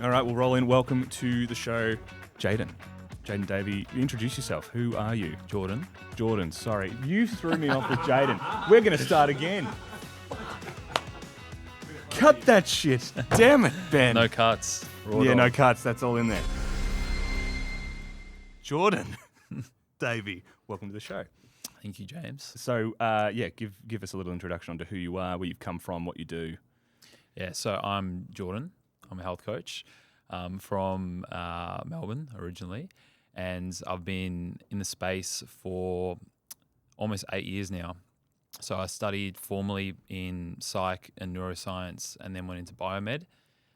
All right, we'll roll in. Welcome to the show, Jaden. Jaden Davey, introduce yourself. Who are you? Jordan. Jordan, sorry. You threw me off with Jaden. We're going to start again. Cut that shit. Damn it, Ben. No cuts. Yeah, no cuts. That's all in there. Jordan Davey, welcome to the show. Thank you, James. So, give us a little introduction onto who you are, where you've come from, what you do. Yeah, so I'm Jordan. I'm a health coach from Melbourne originally, and I've been in the space for almost 8 years now. So I studied formally in psych and neuroscience and then went into biomed.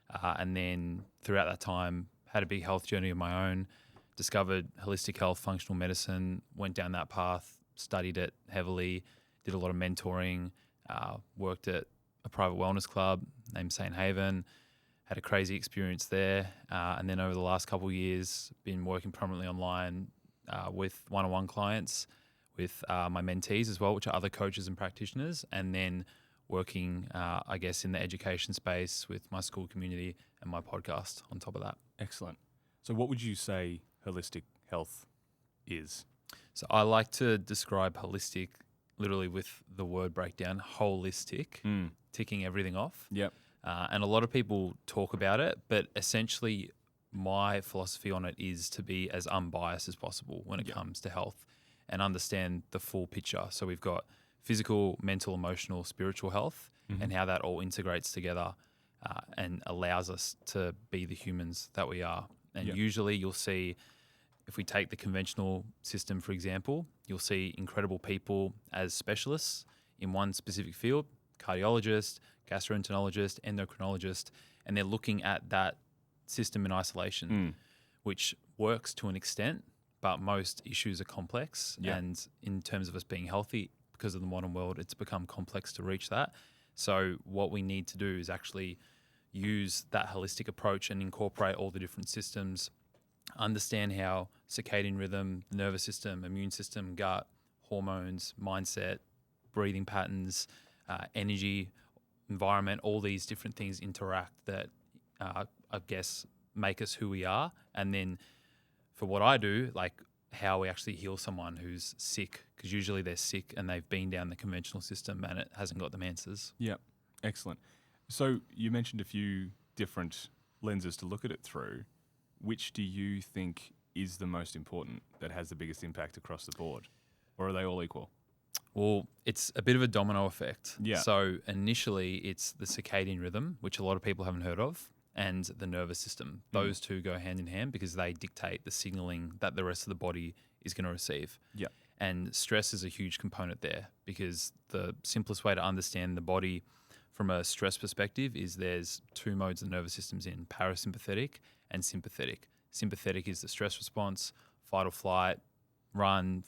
And then throughout that time, had a big health journey of my own, discovered holistic health, functional medicine, went down that path, studied it heavily, did a lot of mentoring, worked at a private wellness club named St. Haven, had a crazy experience there. And then over the last couple of years, been working prominently online with one-on-one clients, with my mentees as well, which are other coaches and practitioners, and then working, in the education space with my school community and my podcast on top of that. Excellent. So what would you say holistic health is? So I like to describe holistic literally with the word breakdown, holistic, ticking everything off. Yep. And a lot of people talk about it, but essentially my philosophy on it is to be as unbiased as possible when it comes to health and understand the full picture. So we've got physical, mental, emotional, spiritual health and how that all integrates together and allows us to be the humans that we are. And usually you'll see, if we take the conventional system, for example, you'll see incredible people as specialists in one specific field, cardiologist, gastroenterologist, endocrinologist, and they're looking at that system in isolation, which works to an extent, but most issues are complex. And in terms of us being healthy, because of the modern world, it's become complex to reach that. So what we need to do is actually use that holistic approach and incorporate all the different systems, understand how circadian rhythm, the nervous system, immune system, gut, hormones, mindset, breathing patterns, energy, environment, all these different things interact that, make us who we are. And then for what I do, like how we actually heal someone who's sick, because usually they're sick and they've been down the conventional system and it hasn't got them answers. Yeah, excellent. So you mentioned a few different lenses to look at it through. Which do you think is the most important, that has the biggest impact across the board? Or are they all equal? Well, it's a bit of a domino effect. Yeah. So initially it's the circadian rhythm, which a lot of people haven't heard of, and the nervous system. Those two go hand in hand because they dictate the signaling that the rest of the body is going to receive. Yeah. And stress is a huge component there, because the simplest way to understand the body from a stress perspective is there's two modes the nervous system's in, parasympathetic and sympathetic. Sympathetic is the stress response, fight or flight, run,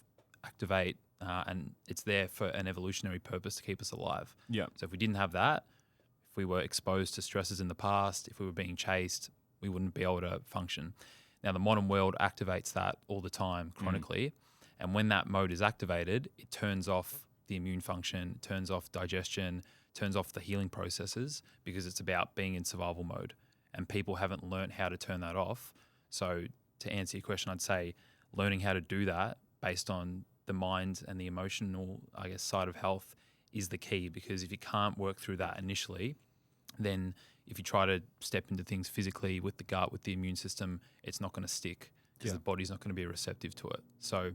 activate, and it's there for an evolutionary purpose to keep us alive. Yeah. So if we didn't have that, if we were exposed to stresses in the past, if we were being chased, we wouldn't be able to function. Now, the modern world activates that all the time chronically. And when that mode is activated, it turns off the immune function, turns off digestion, turns off the healing processes, because it's about being in survival mode. And people haven't learned how to turn that off. So to answer your question, I'd say learning how to do that based on the mind and the emotional, side of health is the key, because if you can't work through that initially, then if you try to step into things physically with the gut, with the immune system, it's not going to stick because the body's not going to be receptive to it. So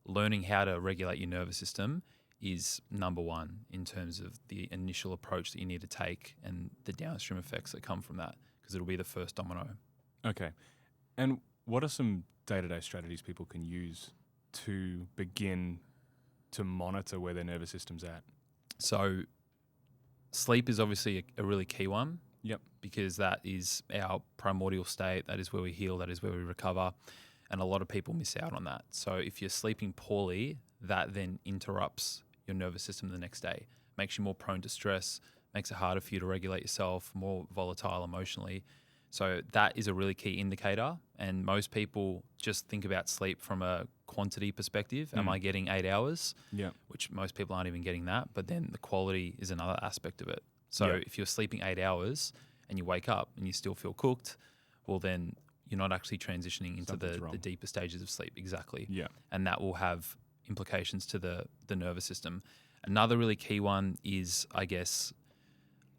learning how to regulate your nervous system is number one in terms of the initial approach that you need to take and the downstream effects that come from that, because it'll be the first domino. Okay. And what are some day-to-day strategies people can use to begin to monitor where their nervous system's at? So sleep is obviously a really key one. Yep. Because that is our primordial state. That is where we heal. That is where we recover. And a lot of people miss out on that. So if you're sleeping poorly, that then interrupts your nervous system the next day, makes you more prone to stress, makes it harder for you to regulate yourself, more volatile emotionally. So that is a really key indicator. And most people just think about sleep from a quantity perspective. Am I getting 8 hours? Yeah. Which most people aren't even getting that. But then the quality is another aspect of it. So if you're sleeping 8 hours and you wake up and you still feel cooked, well then you're not actually transitioning into Something's the wrong. deeper stages of sleep. Exactly. Yeah. And that will have implications to the nervous system. Another really key one is, I guess,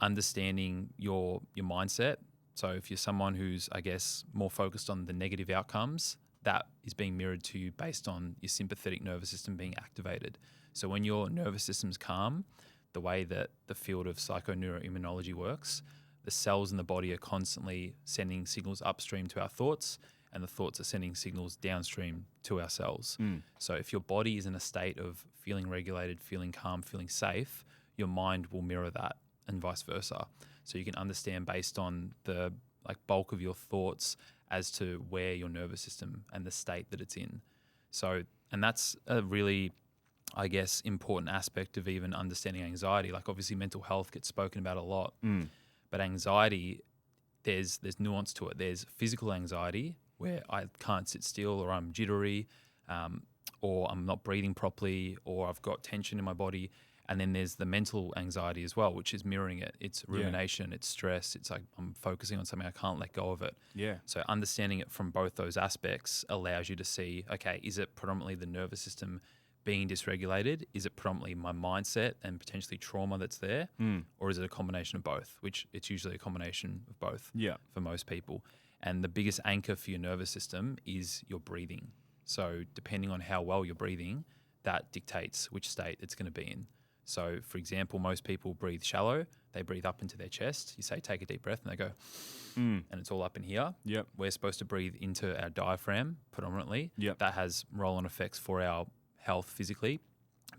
understanding your mindset. So if you're someone who's, I guess, more focused on the negative outcomes, that is being mirrored to you based on your sympathetic nervous system being activated. So when your nervous system's calm, the way that the field of psychoneuroimmunology works, the cells in the body are constantly sending signals upstream to our thoughts, and the thoughts are sending signals downstream to our cells. So if your body is in a state of feeling regulated, feeling calm, feeling safe, your mind will mirror that, and vice versa. So you can understand based on the bulk of your thoughts as to where your nervous system and the state that it's in. So, and that's a really, I guess, important aspect of even understanding anxiety. Like obviously mental health gets spoken about a lot, but anxiety, there's nuance to it. There's physical anxiety where I can't sit still, or I'm jittery, or I'm not breathing properly, or I've got tension in my body. And then there's the mental anxiety as well, which is mirroring it. It's rumination, it's stress. It's like I'm focusing on something, I can't let go of it. Yeah. So understanding it from both those aspects allows you to see, okay, is it predominantly the nervous system being dysregulated? Is it predominantly my mindset and potentially trauma that's there? Or is it a combination of both, which it's usually a combination of both for most people. And the biggest anchor for your nervous system is your breathing. So depending on how well you're breathing, that dictates which state it's going to be in. So, for example, most people breathe shallow. They breathe up into their chest. You say, take a deep breath, and they go, and it's all up in here. Yep. We're supposed to breathe into our diaphragm predominantly. Yep. That has roll-on effects for our health physically,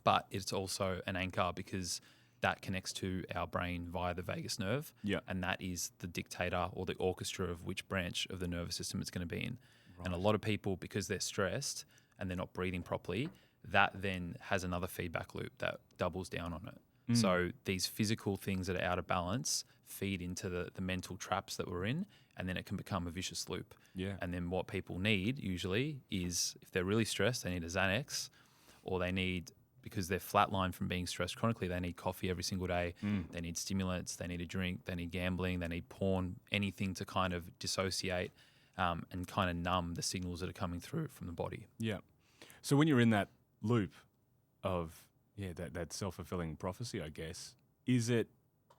but it's also an anchor because that connects to our brain via the vagus nerve. Yep. And that is the dictator or the orchestra of which branch of the nervous system it's going to be in. Right. And a lot of people, because they're stressed and they're not breathing properly, that then has another feedback loop that doubles down on it. So these physical things that are out of balance feed into the mental traps that we're in, and then it can become a vicious loop. Yeah. And then what people need usually is, if they're really stressed, they need a Xanax, or they need, because they're flatlined from being stressed chronically, they need coffee every single day, they need stimulants, they need a drink, they need gambling, they need porn, anything to kind of dissociate and kind of numb the signals that are coming through from the body. Yeah. So when you're in that loop of that self-fulfilling prophecy, I guess, is it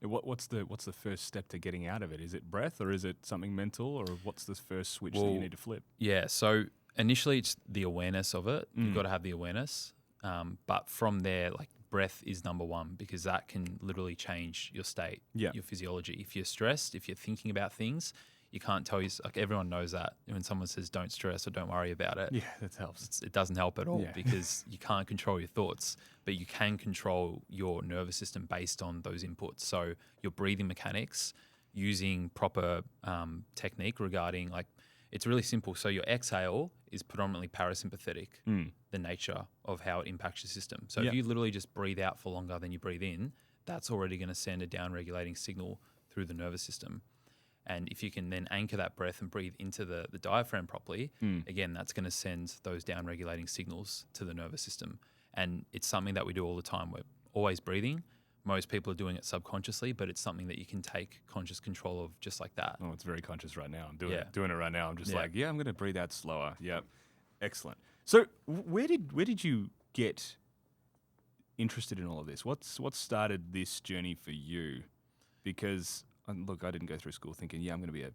what's the first step to getting out of it? Is it breath, or is it something mental, or what's the first switch that you need to flip? Yeah, so initially it's the awareness of it. You've got to have the awareness, but from there, like, breath is number one, because that can literally change your state, your physiology. If you're stressed, if you're thinking about things, you can't tell you, like, everyone knows that when someone says don't stress or don't worry about it. Yeah, that helps. It doesn't help at all because you can't control your thoughts, but you can control your nervous system based on those inputs. So your breathing mechanics, using proper technique regarding, like, it's really simple. So your exhale is predominantly parasympathetic, the nature of how it impacts your system. So if you literally just breathe out for longer than you breathe in, that's already going to send a down-regulating signal through the nervous system. And if you can then anchor that breath and breathe into the diaphragm properly, again, that's going to send those down-regulating signals to the nervous system. And it's something that we do all the time. We're always breathing. Most people are doing it subconsciously, but it's something that you can take conscious control of just like that. Oh, it's very conscious right now. I'm doing it right now. I'm just I'm going to breathe out slower. Yep. Excellent. So where did you get interested in all of this? What started this journey for you? Because look, I didn't go through school thinking, I'm going to be a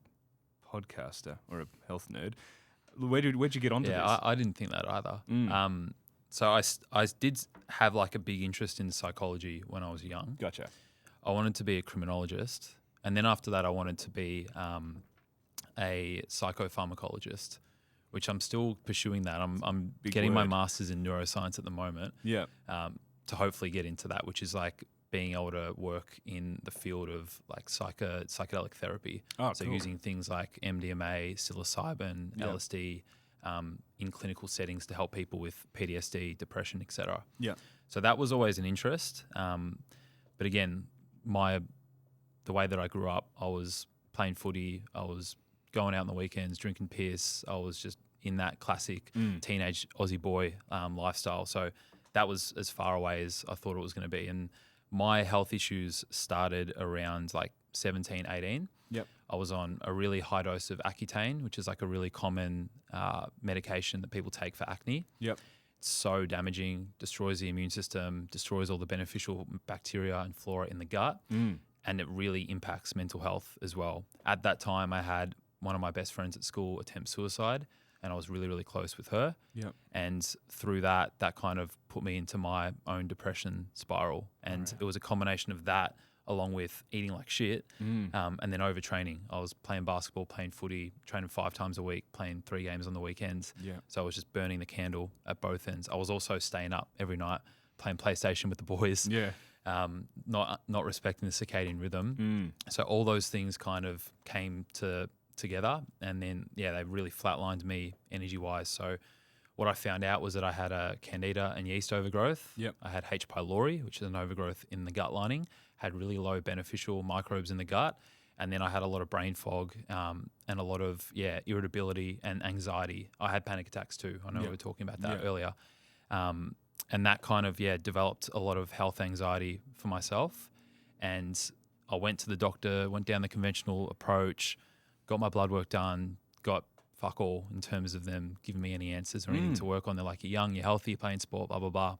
podcaster or a health nerd. Where'd you get onto this? I didn't think that either. So I did have like a big interest in psychology when I was young. Gotcha. I wanted to be a criminologist. And then after that, I wanted to be a psychopharmacologist, which I'm still pursuing that. I'm getting my master's in neuroscience at the moment. Yeah. To hopefully get into that, which is like being able to work in the field of like psychedelic therapy. So cool. Using things like MDMA, psilocybin, LSD in clinical settings to help people with PTSD, depression, etc. Yeah. So that was always an interest. But again, the way that I grew up, I was playing footy, I was going out on the weekends, drinking piss. I was just in that classic teenage Aussie boy lifestyle. So that was as far away as I thought it was going to be. And my health issues started around like 17, 18. Yep. I was on a really high dose of Accutane, which is like a really common medication that people take for acne. Yep. It's so damaging, destroys the immune system, destroys all the beneficial bacteria and flora in the gut, and it really impacts mental health as well. At that time, I had one of my best friends at school attempt suicide, and I was really, really close with her. Yep. And through that kind of put me into my own depression spiral. And it was a combination of that along with eating like shit and then overtraining. I was playing basketball, playing footy, training 5 times a week, playing 3 games on the weekends. Yeah. So I was just burning the candle at both ends. I was also staying up every night, playing PlayStation with the boys. Yeah. Not respecting the circadian rhythm. So all those things kind of came together, and then they really flatlined me energy-wise. So what I found out was that I had a candida and yeast overgrowth. Yep. I had H. pylori, which is an overgrowth in the gut lining, had really low beneficial microbes in the gut, and then I had a lot of brain fog and a lot of irritability and anxiety. I had panic attacks too. I know we were talking about that earlier. And that kind of developed a lot of health anxiety for myself. And I went to the doctor, went down the conventional approach, got my blood work done, got fuck all in terms of them giving me any answers or anything to work on. They're like, you're young, you're healthy, you're playing sport, blah, blah, blah.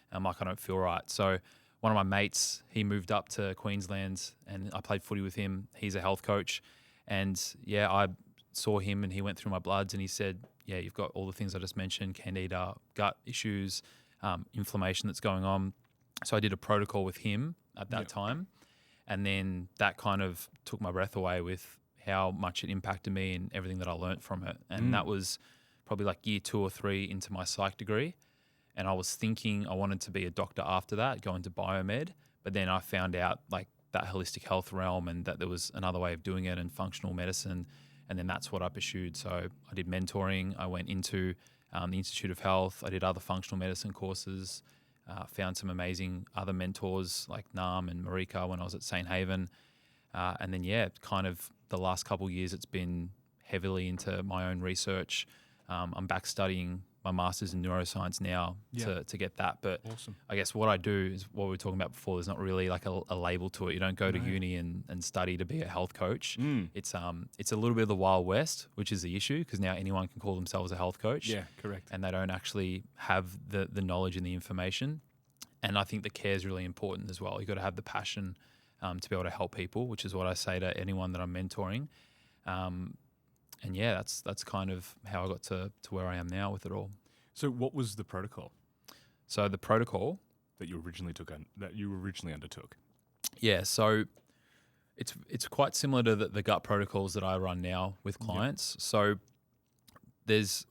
And I'm like, I don't feel right. So one of my mates, he moved up to Queensland and I played footy with him. He's a health coach. And I saw him and he went through my bloods and he said, you've got all the things I just mentioned, candida, gut issues, inflammation that's going on. So I did a protocol with him at that time. And then that kind of took my breath away with how much it impacted me and everything that I learned from it. And that was probably like year 2 or 3 into my psych degree. And I was thinking I wanted to be a doctor after that, go into biomed. But then I found out like that holistic health realm and that there was another way of doing it and functional medicine. And then that's what I pursued. So I did mentoring. I went into the Institute of Health. I did other functional medicine courses, found some amazing other mentors like Nam and Marika when I was at St. Haven. And then, kind of the last couple of years, it's been heavily into my own research. I'm back studying my master's in neuroscience now to get that. But awesome. I guess what I do is what we were talking about before. There's not really like a label to it. You don't go to uni and study to be a health coach. It's a little bit of the Wild West, which is the issue because now anyone can call themselves a health coach. Yeah, correct. And they don't actually have the knowledge and the information. And I think the care is really important as well. You've got to have the passion to be able to help people, which is what I say to anyone that I'm mentoring. And that's kind of how I got to where I am now with it all. So what was the protocol? So the protocol that you originally undertook? Yeah, so it's quite similar to the gut protocols that I run now with clients. Yep. So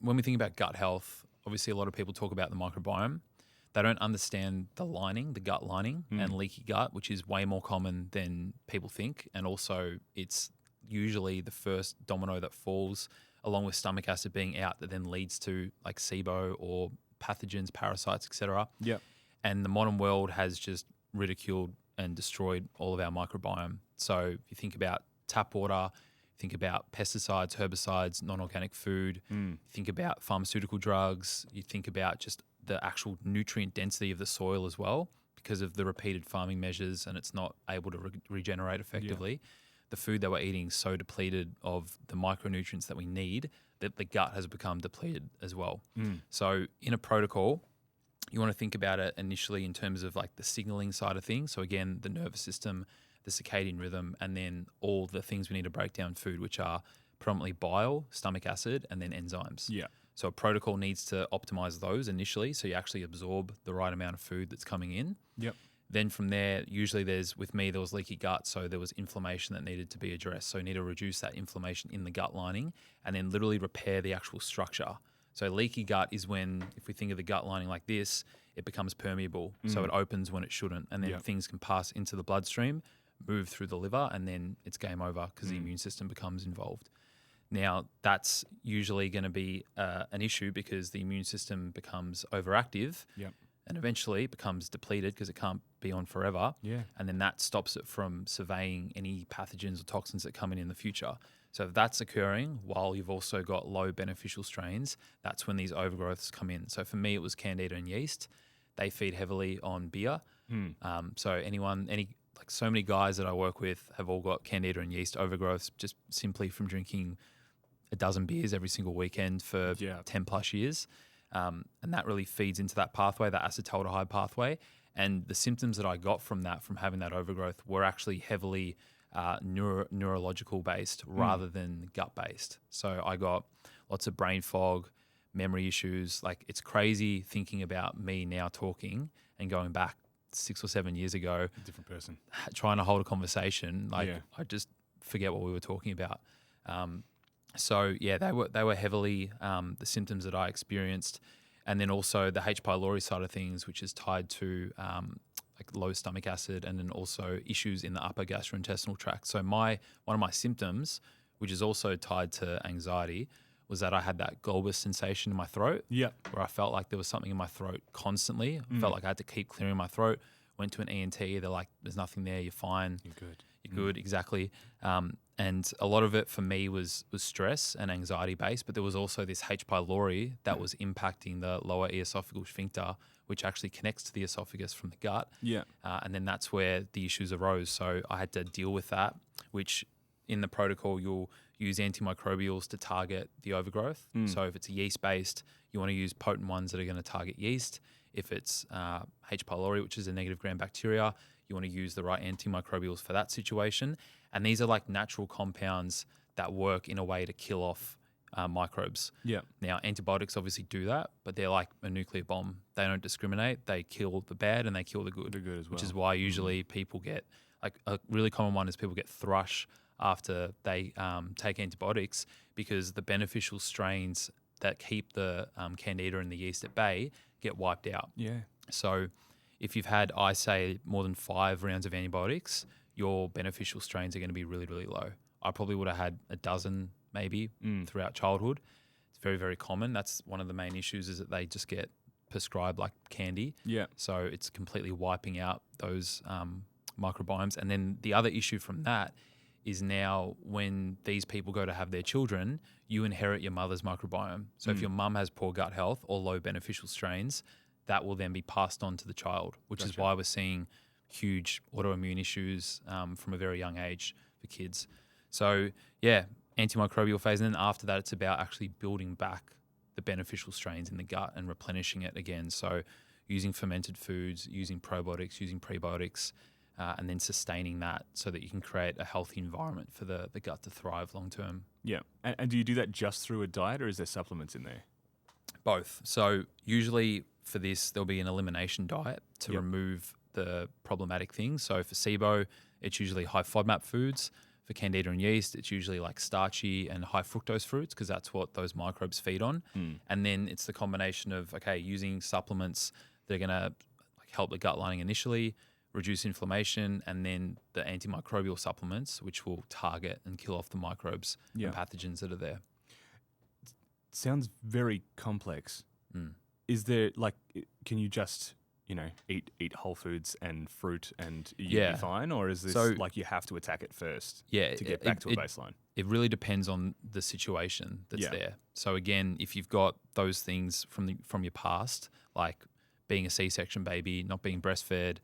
when we think about gut health, obviously a lot of people talk about the microbiome. They don't understand the lining, the gut lining and leaky gut, which is way more common than people think. And also it's usually the first domino that falls along with stomach acid being out that then leads to like SIBO or pathogens, parasites, etc. Yeah. And the modern world has just ridiculed and destroyed all of our microbiome. So if you think about tap water, think about pesticides, herbicides, non-organic food, think about pharmaceutical drugs, you think about just the actual nutrient density of the soil as well because of the repeated farming measures and it's not able to regenerate effectively. Yeah. The food that we're eating is so depleted of the micronutrients that we need that the gut has become depleted as well. So in a protocol, you want to think about it initially in terms of like the signaling side of things. So again, the nervous system, the circadian rhythm, and then all the things we need to break down food, which are predominantly bile, stomach acid, and then enzymes. Yeah. So a protocol needs to optimize those initially so you actually absorb the right amount of food that's coming in. Yep. Then from there, usually there was leaky gut, so there was inflammation that needed to be addressed. So you need to reduce that inflammation in the gut lining and then literally repair the actual structure. So leaky gut is when, if we think of the gut lining like this, it becomes permeable. So it opens when it shouldn't. And then things can pass into the bloodstream, move through the liver, and then it's game over because the immune system becomes involved. Now, that's usually going to be an issue because the immune system becomes overactive and eventually becomes depleted because it can't be on forever. Yeah. And then that stops it from surveying any pathogens or toxins that come in the future. So if that's occurring while you've also got low beneficial strains, that's when these overgrowths come in. So for me, it was candida and yeast. They feed heavily on beer. So any like so many guys that I work with have all got candida and yeast overgrowths just simply from drinking a dozen beers every single weekend for 10 plus years. And that really feeds into that pathway, that acetaldehyde pathway. And the symptoms that I got from that, from having that overgrowth, were actually heavily neurological based rather than gut based. So I got lots of brain fog, memory issues. Like, it's crazy thinking about me now talking and going back 6 or 7 years ago, different person, trying to hold a conversation. Like, I just forget what we were talking about. So yeah, they were heavily the symptoms that I experienced, and then also the H. pylori side of things, which is tied to like low stomach acid, and then also issues in the upper gastrointestinal tract. So one of my symptoms, which is also tied to anxiety, was that I had that gulbous sensation in my throat, where I felt like there was something in my throat constantly. I felt like I had to keep clearing my throat. Went to an ENT, they're like, "There's nothing there. You're fine. You're good. You're good." Exactly. And a lot of it for me was stress and anxiety based, but there was also this H. pylori that was impacting the lower esophageal sphincter, which actually connects to the esophagus from the gut. And then that's where the issues arose. So I had to deal with that, which in the protocol, you'll use antimicrobials to target the overgrowth. So if it's a yeast based, you want to use potent ones that are going to target yeast. If it's H. pylori, which is a negative gram bacteria, you want to use the right antimicrobials for that situation. And these are like natural compounds that work in a way to kill off microbes. Now, antibiotics obviously do that, but they're like a nuclear bomb. They don't discriminate. They kill the bad and they kill the good. The good as well. Which is why usually people get, like, a really common one is people get thrush after they take antibiotics, because the beneficial strains that keep the candida and the yeast at bay get wiped out. So if you've had, I say, more than 5 rounds of antibiotics, your beneficial strains are going to be really, really low. I probably would have had a dozen maybe throughout childhood. It's very, very common. That's one of the main issues, is that they just get prescribed like candy. So it's completely wiping out those microbiomes. And then the other issue from that is now when these people go to have their children, you inherit your mother's microbiome. So if your mum has poor gut health or low beneficial strains, that will then be passed on to the child, which is why we're seeing huge autoimmune issues from a very young age for kids. So yeah, antimicrobial phase. And then after that, it's about actually building back the beneficial strains in the gut and replenishing it again. So using fermented foods, using probiotics, using prebiotics, and then sustaining that so that you can create a healthy environment for the gut to thrive long term. And do you do that just through a diet, or is there supplements in there? Both. So usually for this, there'll be an elimination diet to remove the problematic things. So for SIBO, it's usually high FODMAP foods. For candida and yeast, it's usually like starchy and high fructose fruits, because that's what those microbes feed on. And then it's the combination of, using supplements that are going to help the gut lining initially, reduce inflammation, and then the antimicrobial supplements, which will target and kill off the microbes and pathogens that are there. Sounds very complex. Is there, like, can you just, eat whole foods and fruit and you'll be fine? Or is this like you have to attack it first to get back to a baseline? It really depends on the situation that's there. So again, if you've got those things from your past, like being a C-section baby, not being breastfed,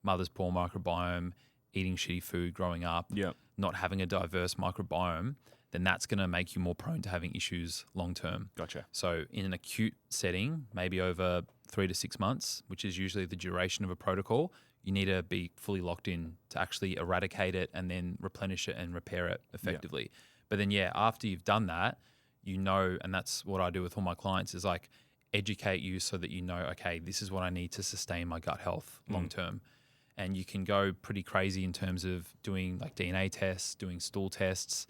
mother's poor microbiome, eating shitty food growing up, not having a diverse microbiome, then that's going to make you more prone to having issues long term. Gotcha. So in an acute setting, maybe over 3 to 6 months, which is usually the duration of a protocol, you need to be fully locked in to actually eradicate it and then replenish it and repair it effectively. But then, after you've done that, and that's what I do with all my clients, is like educate you so that you know, okay, this is what I need to sustain my gut health long term. And you can go pretty crazy in terms of doing like DNA tests, doing stool tests.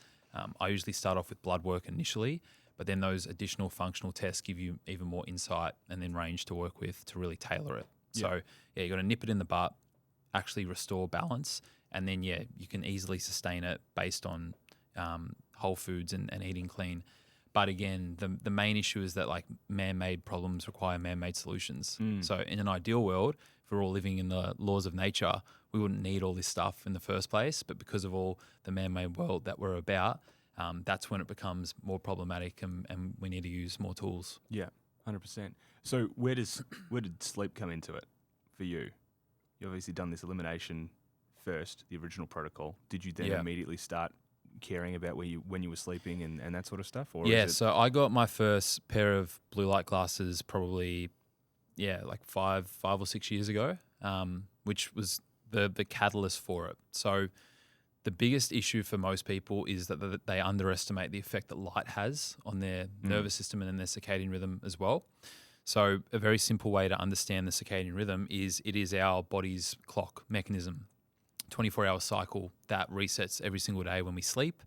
I usually start off with blood work initially, but then those additional functional tests give you even more insight and then range to work with to really tailor it. So you got to nip it in the butt, actually restore balance, and then you can easily sustain it based on whole foods and eating clean. But again, the main issue is that like man-made problems require man-made solutions. So in an ideal world, if we're all living in the laws of nature, we wouldn't need all this stuff in the first place. But because of all the man-made world that we're about, that's when it becomes more problematic and we need to use more tools. 100%. So where did sleep come into it for you? You've obviously done this elimination first, the original protocol, did you then Yeah. immediately start caring about when you were sleeping and that sort of stuff? Or Yeah, is it, so I got my first pair of blue light glasses probably, like 5 or 6 years ago, which was the catalyst for it. So the biggest issue for most people is that they underestimate the effect that light has on their nervous system and then their circadian rhythm as well. So a very simple way to understand the circadian rhythm is it is our body's clock mechanism, 24-hour cycle that resets every single day when we sleep.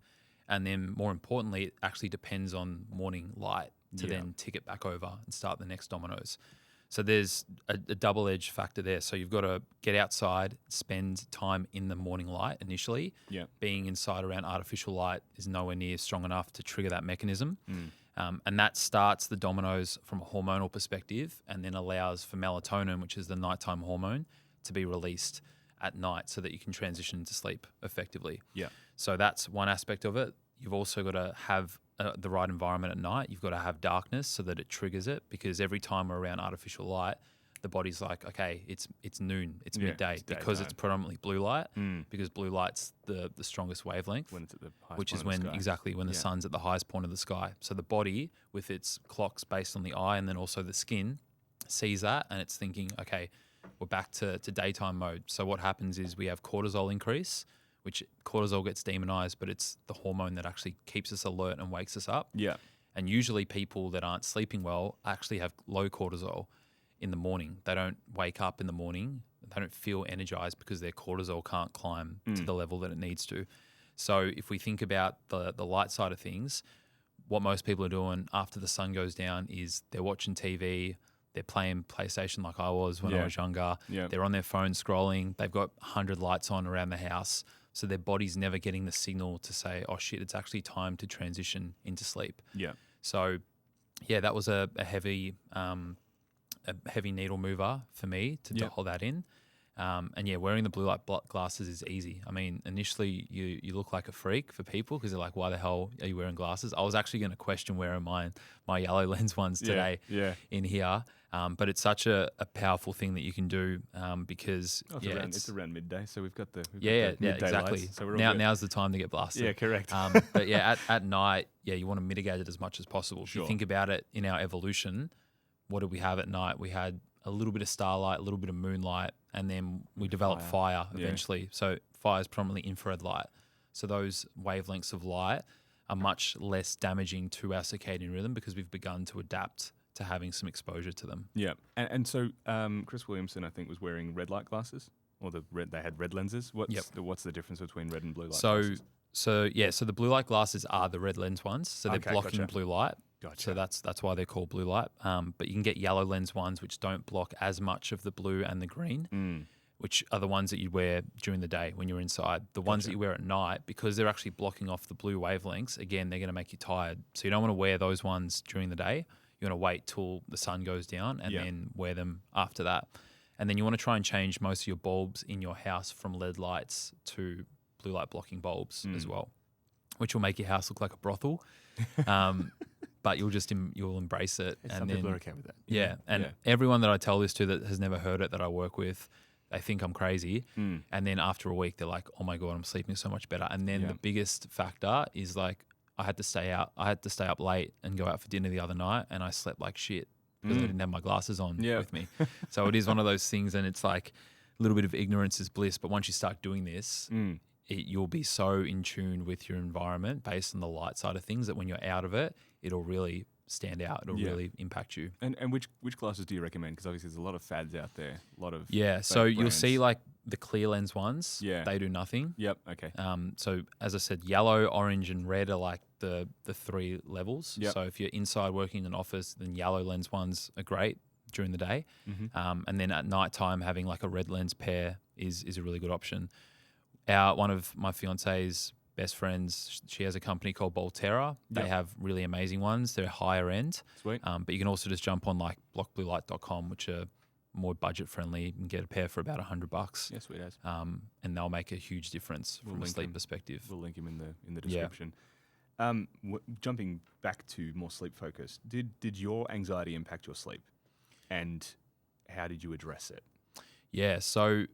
And then more importantly, it actually depends on morning light to then tick it back over and start the next dominoes. So there's a double-edged factor there. So you've got to get outside, spend time in the morning light initially. Yeah. Being inside around artificial light is nowhere near strong enough to trigger that mechanism. And that starts the dominoes from a hormonal perspective and then allows for melatonin, which is the nighttime hormone, to be released at night so that you can transition to sleep effectively. Yeah. So that's one aspect of it. You've also got to have the right environment at night. You've got to have darkness so that it triggers it, because every time we're around artificial light, the body's like, okay, it's noon, it's midday, it's because it's daytime. predominantly blue light, because blue light's the strongest wavelength, when it's at the highest which is point of the when sky? the sun's at the highest point of the sky. So the body, with its clocks based on the eye and then also the skin, sees that and it's thinking, okay, we're back to daytime mode. So what happens is we have cortisol increase, which cortisol gets demonized, but it's the hormone that actually keeps us alert and wakes us up. Yeah. And usually people that aren't sleeping well actually have low cortisol in the morning. They don't wake up in the morning. They don't feel energized because their cortisol can't climb to the level that it needs to. So if we think about the light side of things, what most people are doing after the sun goes down is they're watching TV, they're playing PlayStation like I was when I was younger. Yeah. They're on their phone scrolling. They've got 100 lights on around the house. So their body's never getting the signal to say, oh shit, it's actually time to transition into sleep. Yeah. So yeah, that was a heavy needle mover for me to dial that in. And yeah, wearing the blue light glasses is easy. I mean, initially you look like a freak for people because they're like, why the hell are you wearing glasses? I was actually going to question wearing my yellow lens ones today in here. But it's such a powerful thing that you can do because it's around midday, so we've got the midday exactly. Lights. So we're all now's the time to get blasted. Yeah, correct. But yeah, at night, you want to mitigate it as much as possible. Sure. If you think about it in our evolution, what did we have at night? We had a little bit of starlight, a little bit of moonlight, and then we developed fire eventually. So fire is predominantly infrared light. So those wavelengths of light are much less damaging to our circadian rhythm because we've begun to adapt to having some exposure to them. Yeah, and so Chris Williamson, I think, was wearing red light glasses, or they had red lenses. What's the difference between red and blue light glasses? So the blue light glasses are the red lens ones. So they're blocking blue light. Gotcha. So that's why they're called blue light. But you can get yellow lens ones which don't block as much of the blue and the green, which are the ones that you wear during the day when you're inside. The ones that you wear at night, because they're actually blocking off the blue wavelengths, again, they're going to make you tired. So you don't want to wear those ones during the day. You want to wait till the sun goes down and then wear them after that. And then you want to try and change most of your bulbs in your house from LED lights to blue light blocking bulbs as well, which will make your house look like a brothel. But you'll embrace it. And some people are okay with that. Yeah. And everyone that I tell this to that has never heard it that I work with, they think I'm crazy. And then after a week, they're like, oh my God, I'm sleeping so much better. And then the biggest factor is like, I had to stay up late and go out for dinner the other night, and I slept like shit because I didn't have my glasses on with me. So it is one of those things, and it's like a little bit of ignorance is bliss. But once you start doing this, you'll be so in tune with your environment based on the light side of things that when you're out of it, it'll really stand out. It'll really impact you. And which glasses do you recommend? Because obviously there's a lot of fads out there, a lot of So you'll brands. see like the clear lens ones. Yeah. They do nothing. Yep. Okay. So as I said, yellow, orange, and red are like the three levels. Yep. So if you're inside working in an office, then yellow lens ones are great during the day. And then at nighttime, having like a red lens pair is a really good option. One of my fiance's best friends, she has a company called Volterra. They have really amazing ones. They're higher end. Sweet. But you can also just jump on like blockbluelight.com, which are more budget friendly. You can get a pair for about $100. Yeah, sweet as. And they'll make a huge difference from a sleep perspective. We'll link him in the description. Jumping back to more sleep focused, did your anxiety impact your sleep, and how did you address it? Yeah, so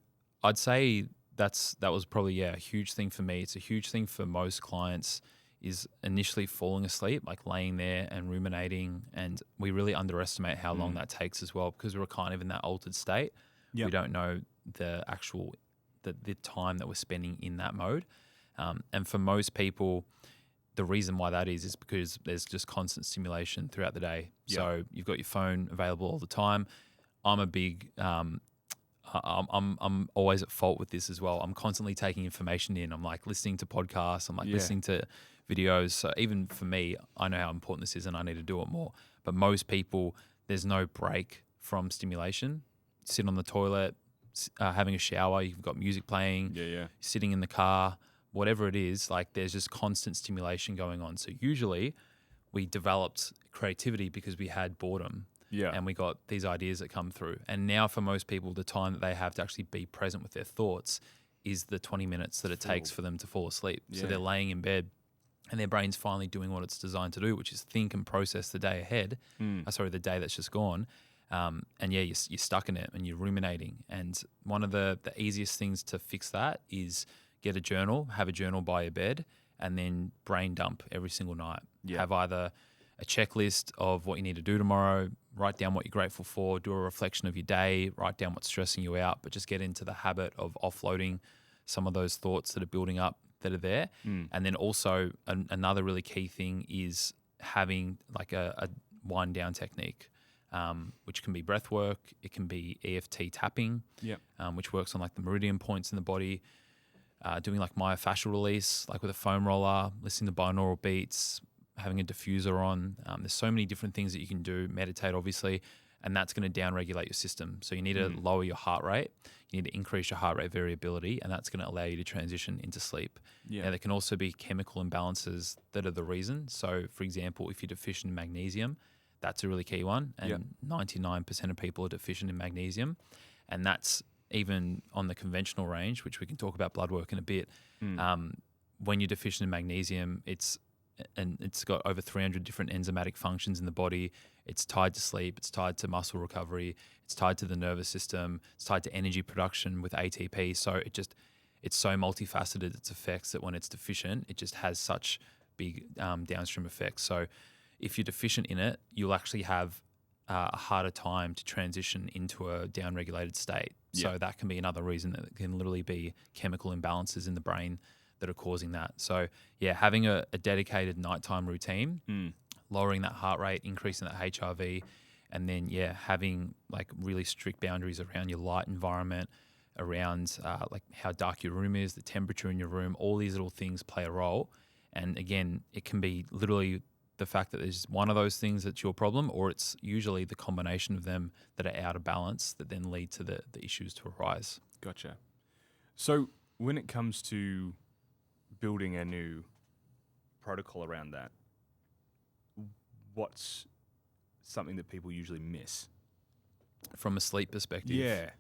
I'd say that was probably a huge thing for me. It's a huge thing for most clients, is initially falling asleep, like laying there and ruminating, and we really underestimate how long that takes as well, because we're kind of in that altered state. Yep. We don't know the actual the time that we're spending in that mode, and for most people, the reason why that is because there's just constant stimulation throughout the day. Yep. So you've got your phone available all the time. I'm a big I'm always at fault with this as well. I'm constantly taking information in. I'm like listening to podcasts. I'm like listening to videos. So even for me, I know how important this is and I need to do it more. But most people, there's no break from stimulation. Sit on the toilet, having a shower, you've got music playing, sitting in the car, whatever it is, like there's just constant stimulation going on. So usually we developed creativity because we had boredom. Yeah. And we got these ideas that come through. And now for most people, the time that they have to actually be present with their thoughts is the 20 minutes that it takes for them to fall asleep. Yeah. So they're laying in bed and their brain's finally doing what it's designed to do, which is think and process the day ahead. The day that's just gone. You're stuck in it and you're ruminating. And one of the easiest things to fix that is get a journal, have a journal by your bed, and then brain dump every single night. Yeah. Have either a checklist of what you need to do tomorrow, write down what you're grateful for, do a reflection of your day, write down what's stressing you out, but just get into the habit of offloading some of those thoughts that are building up that are there. And then also another really key thing is having like a wind down technique, which can be breath work. It can be EFT tapping, which works on like the meridian points in the body, doing like myofascial release, like with a foam roller, listening to binaural beats, having a diffuser on. There's so many different things that you can do. Meditate, obviously, and that's going to downregulate your system. So you need to lower your heart rate. You need to increase your heart rate variability, and that's going to allow you to transition into sleep. Yeah. Now, there can also be chemical imbalances that are the reason. So, for example, if you're deficient in magnesium, that's a really key one, and 99% of people are deficient in magnesium, and that's even on the conventional range, which we can talk about blood work in a bit. When you're deficient in magnesium, it's got over 300 different enzymatic functions in the body. It's tied to sleep. It's tied to muscle recovery. It's tied to the nervous system. It's tied to energy production with ATP. So it's so multifaceted, its effects, that when it's deficient, it just has such big downstream effects. So if you're deficient in it, you'll actually have a harder time to transition into a downregulated state. Yeah. So that can be another reason that it can literally be chemical imbalances in the brain that are causing that. So having a dedicated nighttime routine, lowering that heart rate, increasing that HRV, and then having like really strict boundaries around your light environment, around like how dark your room is, the temperature in your room, all these little things play a role. And again, it can be literally the fact that there's one of those things that's your problem, or it's usually the combination of them that are out of balance that then lead to the issues to arise. Gotcha. So when it comes to building a new protocol around that, what's something that people usually miss? From a sleep perspective? Yeah.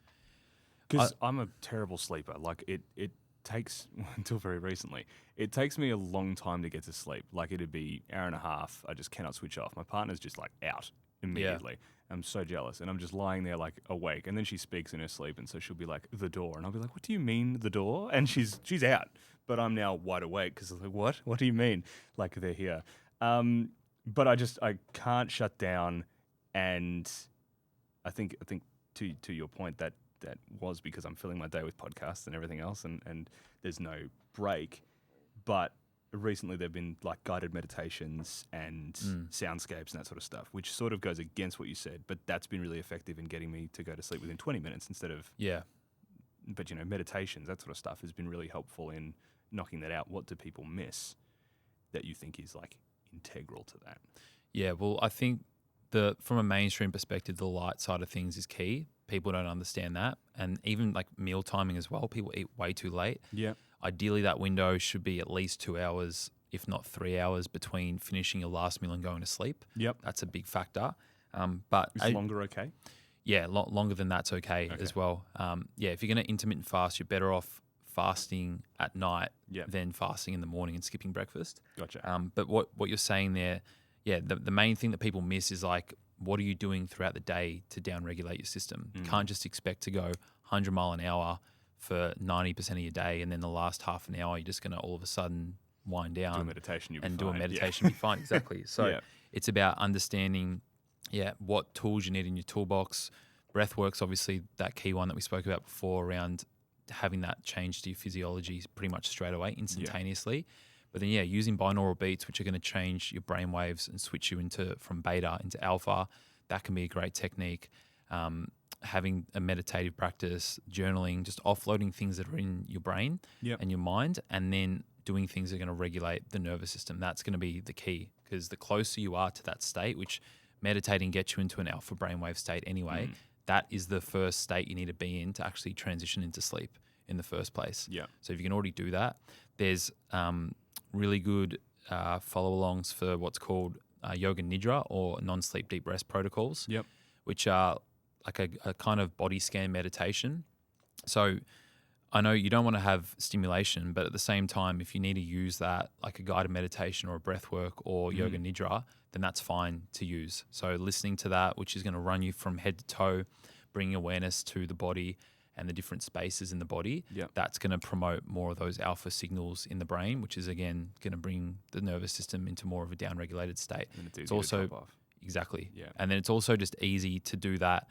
Because I'm a terrible sleeper. Like it takes, until very recently, it takes me a long time to get to sleep. Like it'd be an hour and a half. I just cannot switch off. My partner's just like out immediately. Yeah. I'm so jealous. And I'm just lying there like awake. And then she speaks in her sleep. And so she'll be like, the door. And I'll be like, what do you mean the door? And she's out. But I'm now wide awake because I'm like, what? What do you mean? Like they're here. But I can't shut down. And I think to your point, that was because I'm filling my day with podcasts and everything else, and there's no break. But recently there've been like guided meditations and soundscapes and that sort of stuff, which sort of goes against what you said, but that's been really effective in getting me to go to sleep within 20 minutes instead of... Yeah. But, meditations, that sort of stuff has been really helpful in knocking that out. What do people miss that you think is like integral to that? Yeah, well, I think from a mainstream perspective, the light side of things is key. People don't understand that. And even like meal timing as well. People eat way too late. Yeah. Ideally, that window should be at least 2 hours, if not 3 hours, between finishing your last meal and going to sleep. Yep. That's a big factor. But is longer okay? Yeah, longer than that's okay as well. If you're going to intermittent fast, you're better off fasting at night than fasting in the morning and skipping breakfast. Gotcha. But what you're saying there, the main thing that people miss is like, what are you doing throughout the day to downregulate your system? You can't just expect to go 100 mile an hour for 90% of your day, and then the last half an hour, you're just going to all of a sudden wind down. Do a meditation, do a meditation, be fine. Exactly. So it's about understanding, what tools you need in your toolbox. Breathwork's obviously that key one that we spoke about before around having that change to your physiology pretty much straight away, instantaneously. Yeah. But then, using binaural beats, which are going to change your brain waves and switch you from beta into alpha, that can be a great technique. Having a meditative practice, journaling, just offloading things that are in your brain and your mind, and then doing things that are going to regulate the nervous system. That's going to be the key, because the closer you are to that state, which meditating gets you into an alpha brainwave state anyway, that is the first state you need to be in to actually transition into sleep in the first place. Yeah. So if you can already do that, there's really good follow-alongs for what's called yoga nidra, or non-sleep deep rest protocols, which are like a kind of body scan meditation. So I know you don't want to have stimulation, but at the same time, if you need to use that like a guided meditation or a breath work or yoga nidra, then that's fine to use. So listening to that, which is going to run you from head to toe, bringing awareness to the body and the different spaces in the body, that's going to promote more of those alpha signals in the brain, which is again going to bring the nervous system into more of a down-regulated state. And it's also to top off. Exactly. Yeah. And then it's also just easy to do that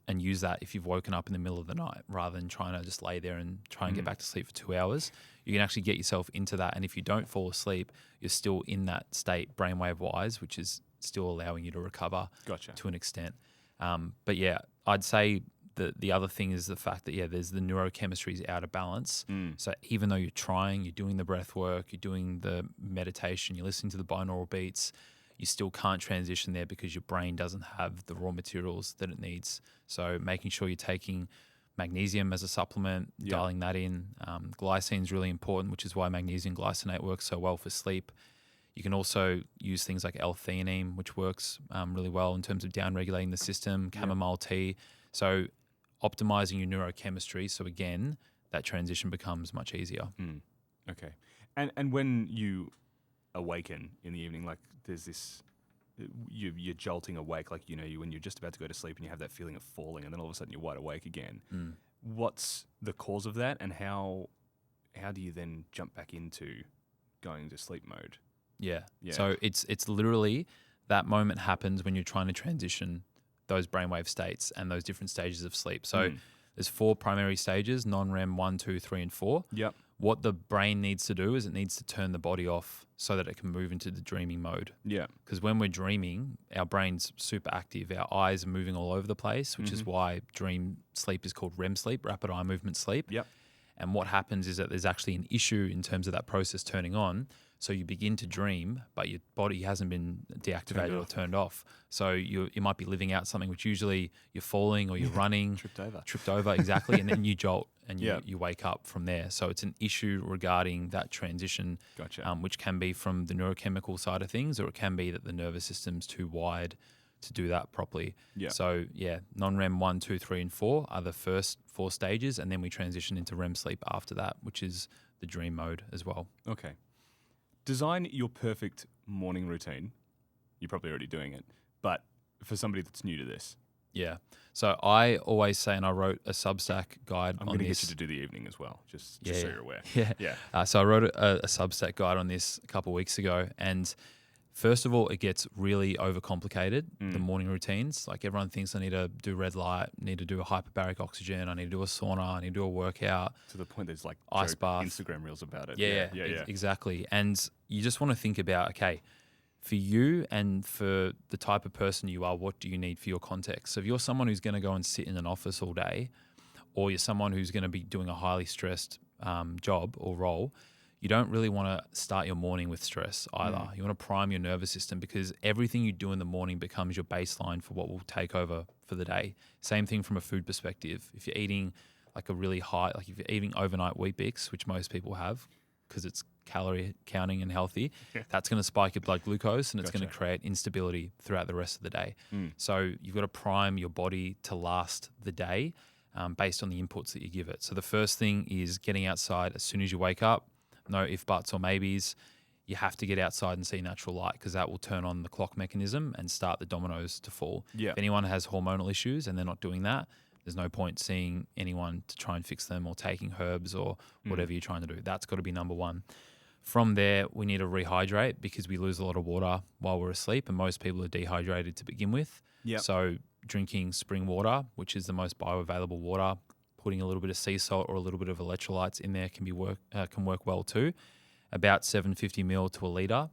and use that if you've woken up in the middle of the night, rather than trying to just lay there and try and get back to sleep for 2 hours. You can actually get yourself into that. And if you don't fall asleep, you're still in that state brainwave-wise, which is still allowing you to recover to an extent. But I'd say the other thing is the fact that, there's the neurochemistry is out of balance. So even though you're doing the breath work, you're doing the meditation, you're listening to the binaural beats, you still can't transition there because your brain doesn't have the raw materials that it needs. So making sure you're taking magnesium as a supplement, dialing that in. Glycine is really important, which is why magnesium glycinate works so well for sleep. You can also use things like L-theanine, which works really well in terms of down-regulating the system, chamomile tea. So optimizing your neurochemistry. So again, that transition becomes much easier. Okay. And when you awaken in the evening, like there's this, you're jolting awake, like, when you're just about to go to sleep and you have that feeling of falling, and then all of a sudden you're wide awake again. What's the cause of that, and how do you then jump back into going into sleep mode? Yeah. So it's literally that moment happens when you're trying to transition those brainwave states and those different stages of sleep. So there's 4 primary stages: non-REM 1, 2, 3, and 4. Yep. What the brain needs to do is it needs to turn the body off so that it can move into the dreaming mode. Yeah. Because when we're dreaming, our brain's super active. Our eyes are moving all over the place, which is why dream sleep is called REM sleep, rapid eye movement sleep. Yep. And what happens is that there's actually an issue in terms of that process turning on. So you begin to dream, but your body hasn't been deactivated or turned off. So you might be living out something which usually you're falling or you're running. Tripped over, exactly. And then you jolt and you wake up from there. So it's an issue regarding that transition, which can be from the neurochemical side of things, or it can be that the nervous system's too wide to do that properly. Yeah. So non-REM 1, 2, 3, and 4 are the first 4 stages, and then we transition into REM sleep after that, which is the dream mode as well. Okay. Design your perfect morning routine. You're probably already doing it, but for somebody that's new to this. Yeah. So I always say, and I wrote a Substack guide I'm going to get you to do the evening as well, just so you're aware. Yeah. So I wrote a Substack guide on this a couple of weeks ago, and first of all, it gets really overcomplicated, the morning routines. Like everyone thinks I need to do red light, need to do a hyperbaric oxygen, I need to do a sauna, I need to do a workout. To the point there's like ice bath, Instagram reels about it. Yeah. Exactly. And you just want to think about, okay, for you and for the type of person you are, what do you need for your context? So if you're someone who's going to go and sit in an office all day, or you're someone who's going to be doing a highly stressed job or role, you don't really want to start your morning with stress either. You want to prime your nervous system, because everything you do in the morning becomes your baseline for what will take over for the day. Same thing from a food perspective. If you're eating like a really high, like if you're eating overnight Wheat Bix, which most people have because it's calorie counting and healthy, that's going to spike your blood glucose, and it's going to create instability throughout the rest of the day. So you've got to prime your body to last the day based on the inputs that you give it. So the first thing is getting outside as soon as you wake up. No if, buts, or maybes. You have to get outside and see natural light, because that will turn on the clock mechanism and start the dominoes to fall. If anyone has hormonal issues and they're not doing that, There's no point seeing anyone to try and fix them or taking herbs or whatever you're trying to do. That's got to be number one. From there, we need to rehydrate because we lose a lot of water while we're asleep, and most people are dehydrated to begin with. Yep. So drinking spring water, which is the most bioavailable water, putting a little bit of sea salt or a little bit of electrolytes in there can work well too. About 750 ml to a litre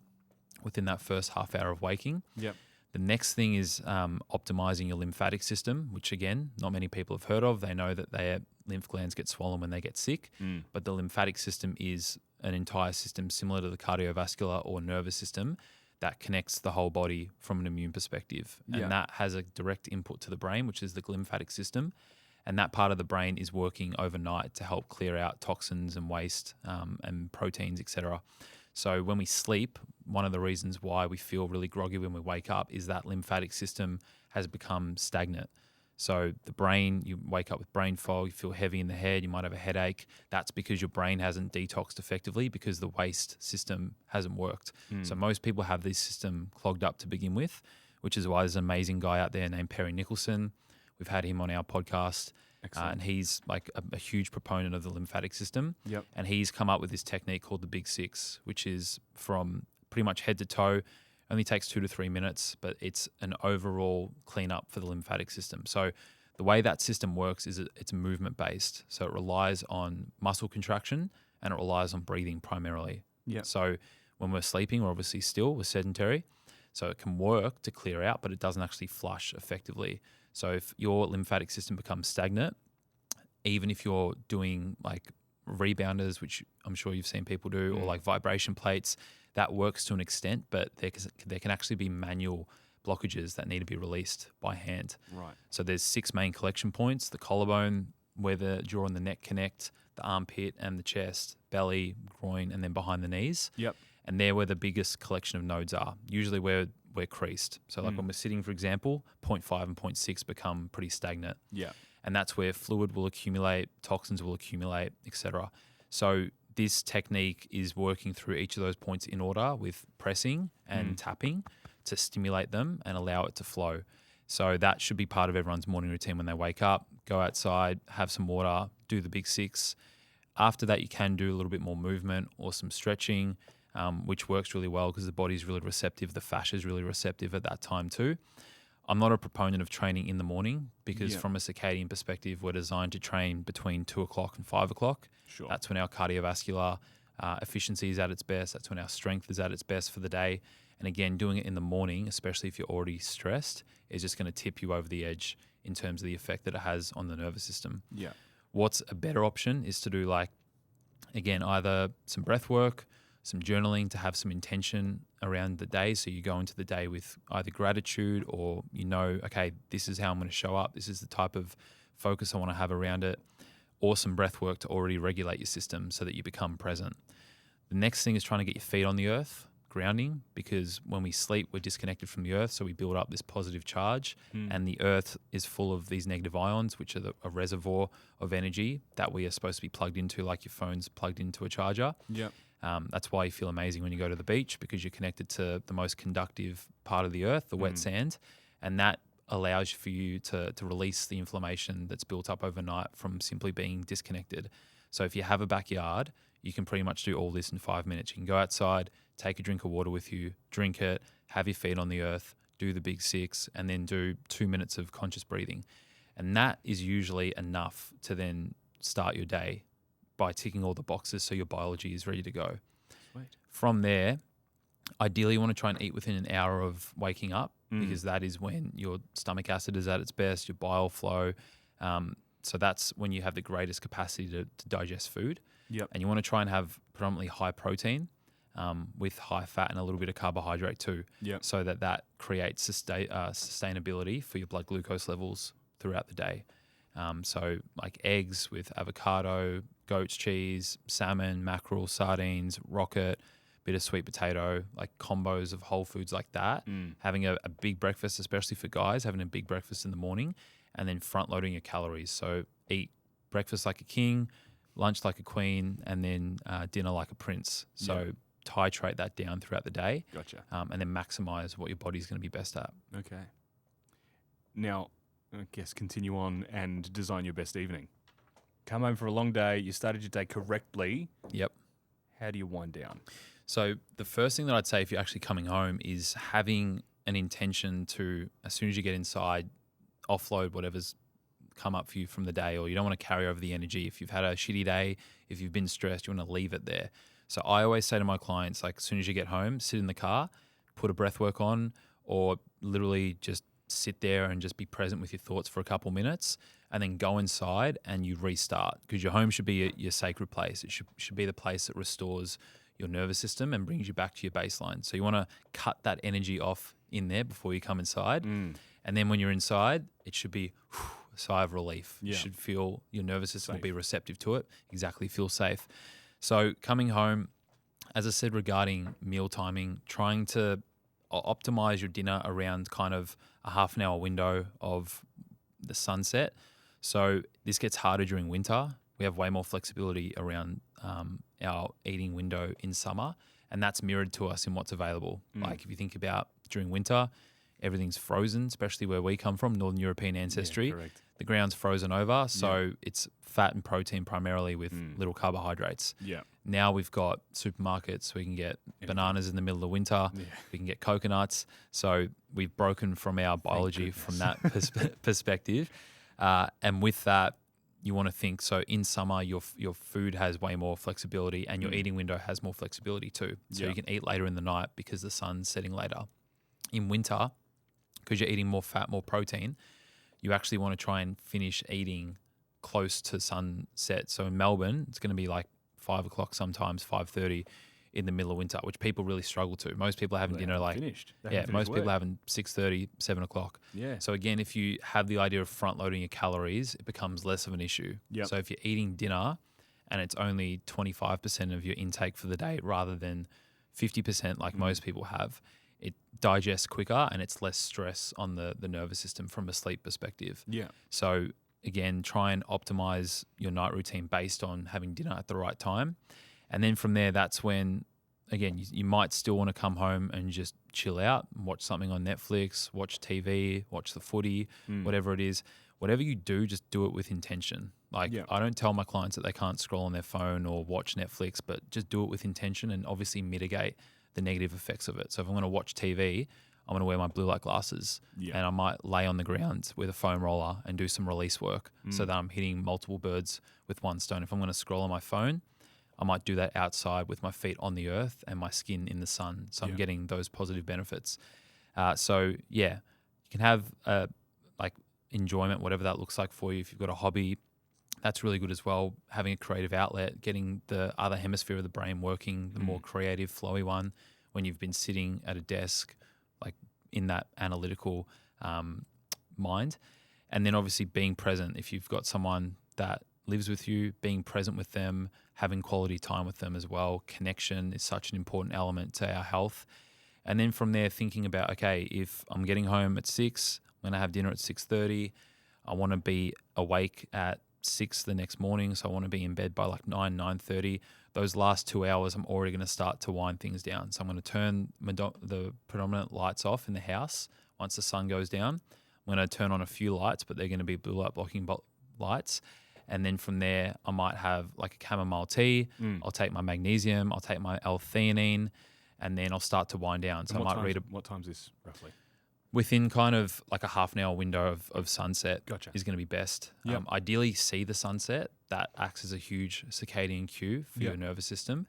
within that first half hour of waking. Yep. The next thing is optimizing your lymphatic system, which again, not many people have heard of. They know that their lymph glands get swollen when they get sick, but the lymphatic system is an entire system similar to the cardiovascular or nervous system that connects the whole body from an immune perspective. And that has a direct input to the brain, which is the lymphatic system. And that part of the brain is working overnight to help clear out toxins and waste and proteins, etc. So when we sleep, one of the reasons why we feel really groggy when we wake up is that lymphatic system has become stagnant. So the brain, you wake up with brain fog, you feel heavy in the head, you might have a headache. That's because your brain hasn't detoxed effectively because the waste system hasn't worked. So most people have this system clogged up to begin with, which is why there's an amazing guy out there named Perry Nicholson. We've had him on our podcast. And he's like a huge proponent of the lymphatic system. Yep. And he's come up with this technique called the Big Six, which is from pretty much head to toe. Only takes 2 to 3 minutes, but it's an overall cleanup for the lymphatic system. So the way that system works is it's movement based. So it relies on muscle contraction and it relies on breathing primarily. Yep. So when we're sleeping, we're obviously still, we're sedentary. So it can work to clear out, but it doesn't actually flush effectively. So if your lymphatic system becomes stagnant, even if you're doing like rebounders, which I'm sure you've seen people do, or like vibration plates, that works to an extent, but there can actually be manual blockages that need to be released by hand. Right. So there's 6 main collection points: the collarbone, where the jaw and the neck connect, the armpit and the chest, belly, groin, and then behind the knees. Yep. And they're where the biggest collection of nodes are. Usually where we're creased. So like when we're sitting, for example, 0.5 and 0.6 become pretty stagnant. Yeah. And that's where fluid will accumulate, toxins will accumulate, etc. So this technique is working through each of those points in order with pressing and tapping to stimulate them and allow it to flow. So that should be part of everyone's morning routine when they wake up. Go outside, have some water, do the Big Six. After that, you can do a little bit more movement or some stretching, which works really well because the body's really receptive. The fascia is really receptive at that time too. I'm not a proponent of training in the morning because from a circadian perspective, we're designed to train between 2 o'clock and 5 o'clock. Sure. That's when our cardiovascular efficiency is at its best. That's when our strength is at its best for the day. And again, doing it in the morning, especially if you're already stressed, is just going to tip you over the edge in terms of the effect that it has on the nervous system. Yeah. What's a better option is to do like, again, either some breath work, some journaling to have some intention around the day. So you go into the day with either gratitude or okay, this is how I'm going to show up. This is the type of focus I want to have around it. Or some breath work to already regulate your system so that you become present. The next thing is trying to get your feet on the earth, grounding, because when we sleep, we're disconnected from the earth. So we build up this positive charge and the earth is full of these negative ions, which are a reservoir of energy that we are supposed to be plugged into, like your phone's plugged into a charger. Yep. That's why you feel amazing when you go to the beach, because you're connected to the most conductive part of the earth, the wet sand, and that allows for you to release the inflammation that's built up overnight from simply being disconnected. So if you have a backyard, you can pretty much do all this in 5 minutes. You can go outside, take a drink of water with you, drink it, have your feet on the earth, do the Big Six, and then do 2 minutes of conscious breathing. And that is usually enough to then start your day by ticking all the boxes so your biology is ready to go. Sweet. From there, ideally you want to try and eat within an hour of waking up because that is when your stomach acid is at its best, your bile flow. So that's when you have the greatest capacity to digest food. Yep. And you want to try and have predominantly high protein with high fat and a little bit of carbohydrate too. Yep. So that creates sustainability for your blood glucose levels throughout the day. So like eggs with avocado, goat's cheese, salmon, mackerel, sardines, rocket, bit of sweet potato, like combos of whole foods like that. Having a big breakfast, especially for guys, having a big breakfast in the morning and then front loading your calories. So eat breakfast like a king, lunch like a queen, and then dinner like a prince. So titrate that down throughout the day. Gotcha. And then maximize what your body's going to be best at. Okay. Now, I guess, continue on and design your best evening. Come home for a long day. You started your day correctly. Yep. How do you wind down? So the first thing that I'd say if you're actually coming home is having an intention to, as soon as you get inside, offload whatever's come up for you from the day, or you don't want to carry over the energy. If you've had a shitty day, if you've been stressed, you want to leave it there. So I always say to my clients, like, as soon as you get home, sit in the car, put a breathwork on, or literally just sit there and just be present with your thoughts for a couple minutes, and then go inside and you restart, because your home should be your sacred place. It should be the place that restores your nervous system and brings you back to your baseline. So you want to cut that energy off in there before you come inside. And then when you're inside, it should be a sigh of relief. Yeah. You should feel your nervous system will be receptive to it. Exactly, feel safe. So coming home, as I said regarding meal timing, trying to optimize your dinner around kind of a half an hour window of the sunset. So this gets harder during winter. We have way more flexibility around our eating window in summer, and that's mirrored to us in what's available. Like if you think about during winter, everything's frozen, especially where we come from, Northern European ancestry. Yeah, correct. The ground's frozen over, so it's fat and protein primarily with little carbohydrates. Yeah. Now we've got supermarkets, we can get bananas in the middle of winter, we can get coconuts. So we've broken from our biology from that perspective. And with that, you want to think, so in summer, your food has way more flexibility and your eating window has more flexibility too. So you can eat later in the night because the sun's setting later. In winter, because you're eating more fat, more protein, you actually want to try and finish eating close to sunset. So in Melbourne, it's going to be like 5 o'clock sometimes, 5:30 in the middle of winter, which people really struggle to. Most people are having dinner like, most people are having 6:30, 7 o'clock. Yeah. So again, if you have the idea of front loading your calories, it becomes less of an issue. Yep. So if you're eating dinner and it's only 25% of your intake for the day rather than 50% like most people have, it digests quicker and it's less stress on the nervous system from a sleep perspective. Yeah. So again, try and optimize your night routine based on having dinner at the right time. And then from there, that's when, again, you might still want to come home and just chill out and watch something on Netflix, watch TV, watch the footy, whatever it is. Whatever you do, just do it with intention. Like I don't tell my clients that they can't scroll on their phone or watch Netflix, but just do it with intention and obviously mitigate the negative effects of it. So if I'm going to watch TV, I'm going to wear my blue light glasses and I might lay on the ground with a foam roller and do some release work so that I'm hitting multiple birds with one stone. If I'm going to scroll on my phone, I might do that outside with my feet on the earth and my skin in the sun. So I'm getting those positive benefits. So you can have like enjoyment, whatever that looks like for you. If you've got a hobby, that's really good as well. Having a creative outlet, getting the other hemisphere of the brain working, the more creative, flowy one, when you've been sitting at a desk, like in that analytical mind. And then obviously being present. If you've got someone that lives with you, being present with them, having quality time with them as well. Connection is such an important element to our health. And then from there, thinking about, okay, if I'm getting home at 6, I'm going to have dinner at 6:30. I want to be awake at 6 the next morning, so I want to be in bed by like 9:30. Those last 2 hours, I'm already going to start to wind things down. So I'm going to turn the predominant lights off in the house once the sun goes down. I'm going to turn on a few lights, but they're going to be blue light blocking lights. And then from there, I might have like a chamomile tea. I'll take my magnesium. I'll take my L-theanine, and then I'll start to wind down. So I might read what time's this roughly? Within kind of like a half an hour window of sunset is going to be best. Yep. Ideally, see the sunset. That acts as a huge circadian cue for your nervous system.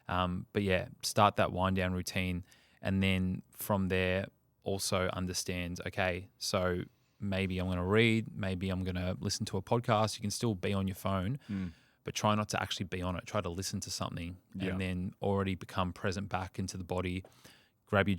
But yeah, start that wind down routine. And then from there, also understand, okay, so maybe I'm going to read, maybe I'm going to listen to a podcast. You can still be on your phone, but try not to actually be on it. Try to listen to something and then already become present back into the body. Grab your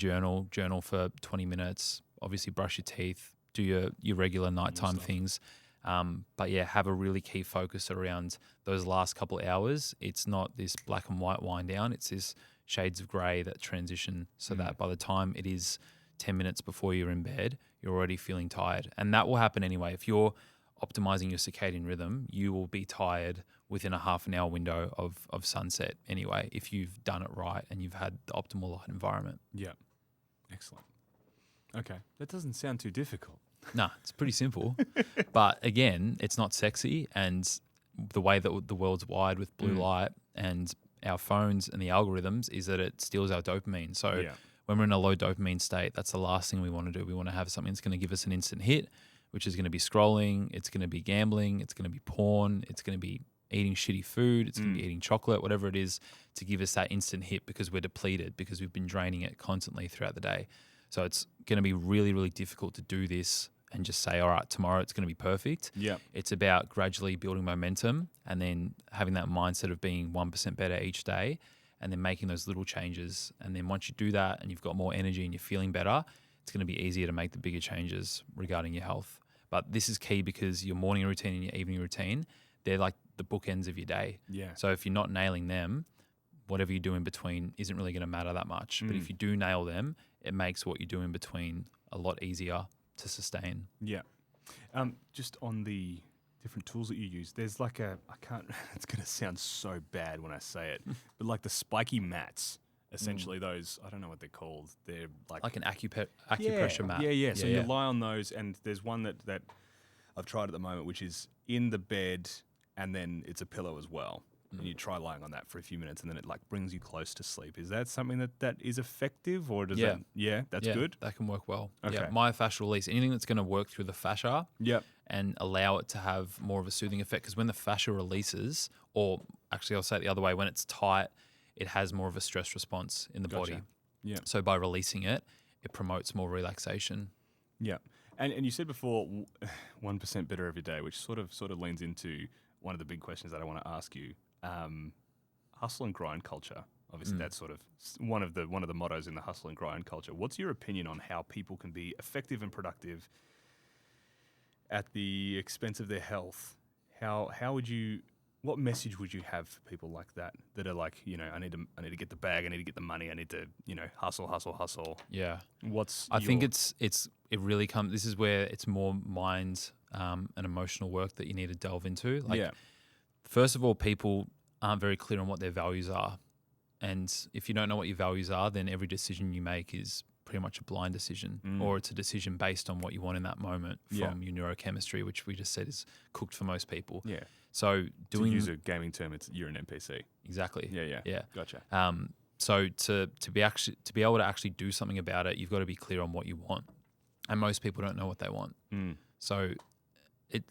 journal for 20 minutes. Obviously brush your teeth, do your regular nighttime things. But yeah, have a really key focus around those last couple of hours. It's not this black and white wind down. It's this shades of grey that transition so that by the time it is 10 minutes before you're in bed, you're already feeling tired. And that will happen anyway. If you're optimizing your circadian rhythm, you will be tired within a half an hour window of sunset anyway, if you've done it right and you've had the optimal light environment. Yeah. Excellent. Okay. That doesn't sound too difficult. No, it's pretty simple. But again, it's not sexy. And the way that the world's wired with blue light and our phones and the algorithms is that it steals our dopamine. So when we're in a low dopamine state, that's the last thing we want to do. We want to have something that's going to give us an instant hit, which is going to be scrolling. It's going to be gambling. It's going to be porn. It's going to be eating shitty food. It's going to be eating chocolate, whatever it is, to give us that instant hit because we're depleted, because we've been draining it constantly throughout the day. So it's going to be really, really difficult to do this and just say, all right, tomorrow it's going to be perfect. Yeah. It's about gradually building momentum and then having that mindset of being 1% better each day and then making those little changes. And then once you do that and you've got more energy and you're feeling better, it's going to be easier to make the bigger changes regarding your health. But this is key because your morning routine and your evening routine, they're like the bookends of your day. Yeah. So if you're not nailing them, whatever you do in between isn't really going to matter that much. But if you do nail them, it makes what you do in between a lot easier to sustain. Yeah. Just on the different tools that you use, there's like it's going to sound so bad when I say it, but like the spiky mats, essentially those, I don't know what they're called. They're like an acupressure mat. Yeah. So you lie on those, and there's one that I've tried at the moment, which is in the bed, and then it's a pillow as well. And you try lying on that for a few minutes, and then it like brings you close to sleep. Is that something that is effective, or does that? Yeah, that's good. That can work well. Okay. Yeah, myofascial release, anything that's going to work through the fascia, and allow it to have more of a soothing effect. Because when the fascia releases, or actually I'll say it the other way, when it's tight, it has more of a stress response in the body. Yeah. So by releasing it, it promotes more relaxation. Yeah, and you said before 1% better every day, which sort of leans into one of the big questions that I want to ask you. Hustle and grind culture. Obviously, that's sort of one of the mottos in the hustle and grind culture. What's your opinion on how people can be effective and productive at the expense of their health? What message would you have for people like that are like, I need to get the bag, I need to get the money, I need to, hustle. Yeah. I think it really comes. This is where it's more mind and emotional work that you need to delve into. First of all, people aren't very clear on what their values are. And if you don't know what your values are, then every decision you make is pretty much a blind decision, or it's a decision based on what you want in that moment from your neurochemistry, which we just said is cooked for most people. Yeah. So to use a gaming term, you're an NPC. Exactly. Yeah. Gotcha. So to be able to actually do something about it, you've got to be clear on what you want. And most people don't know what they want. So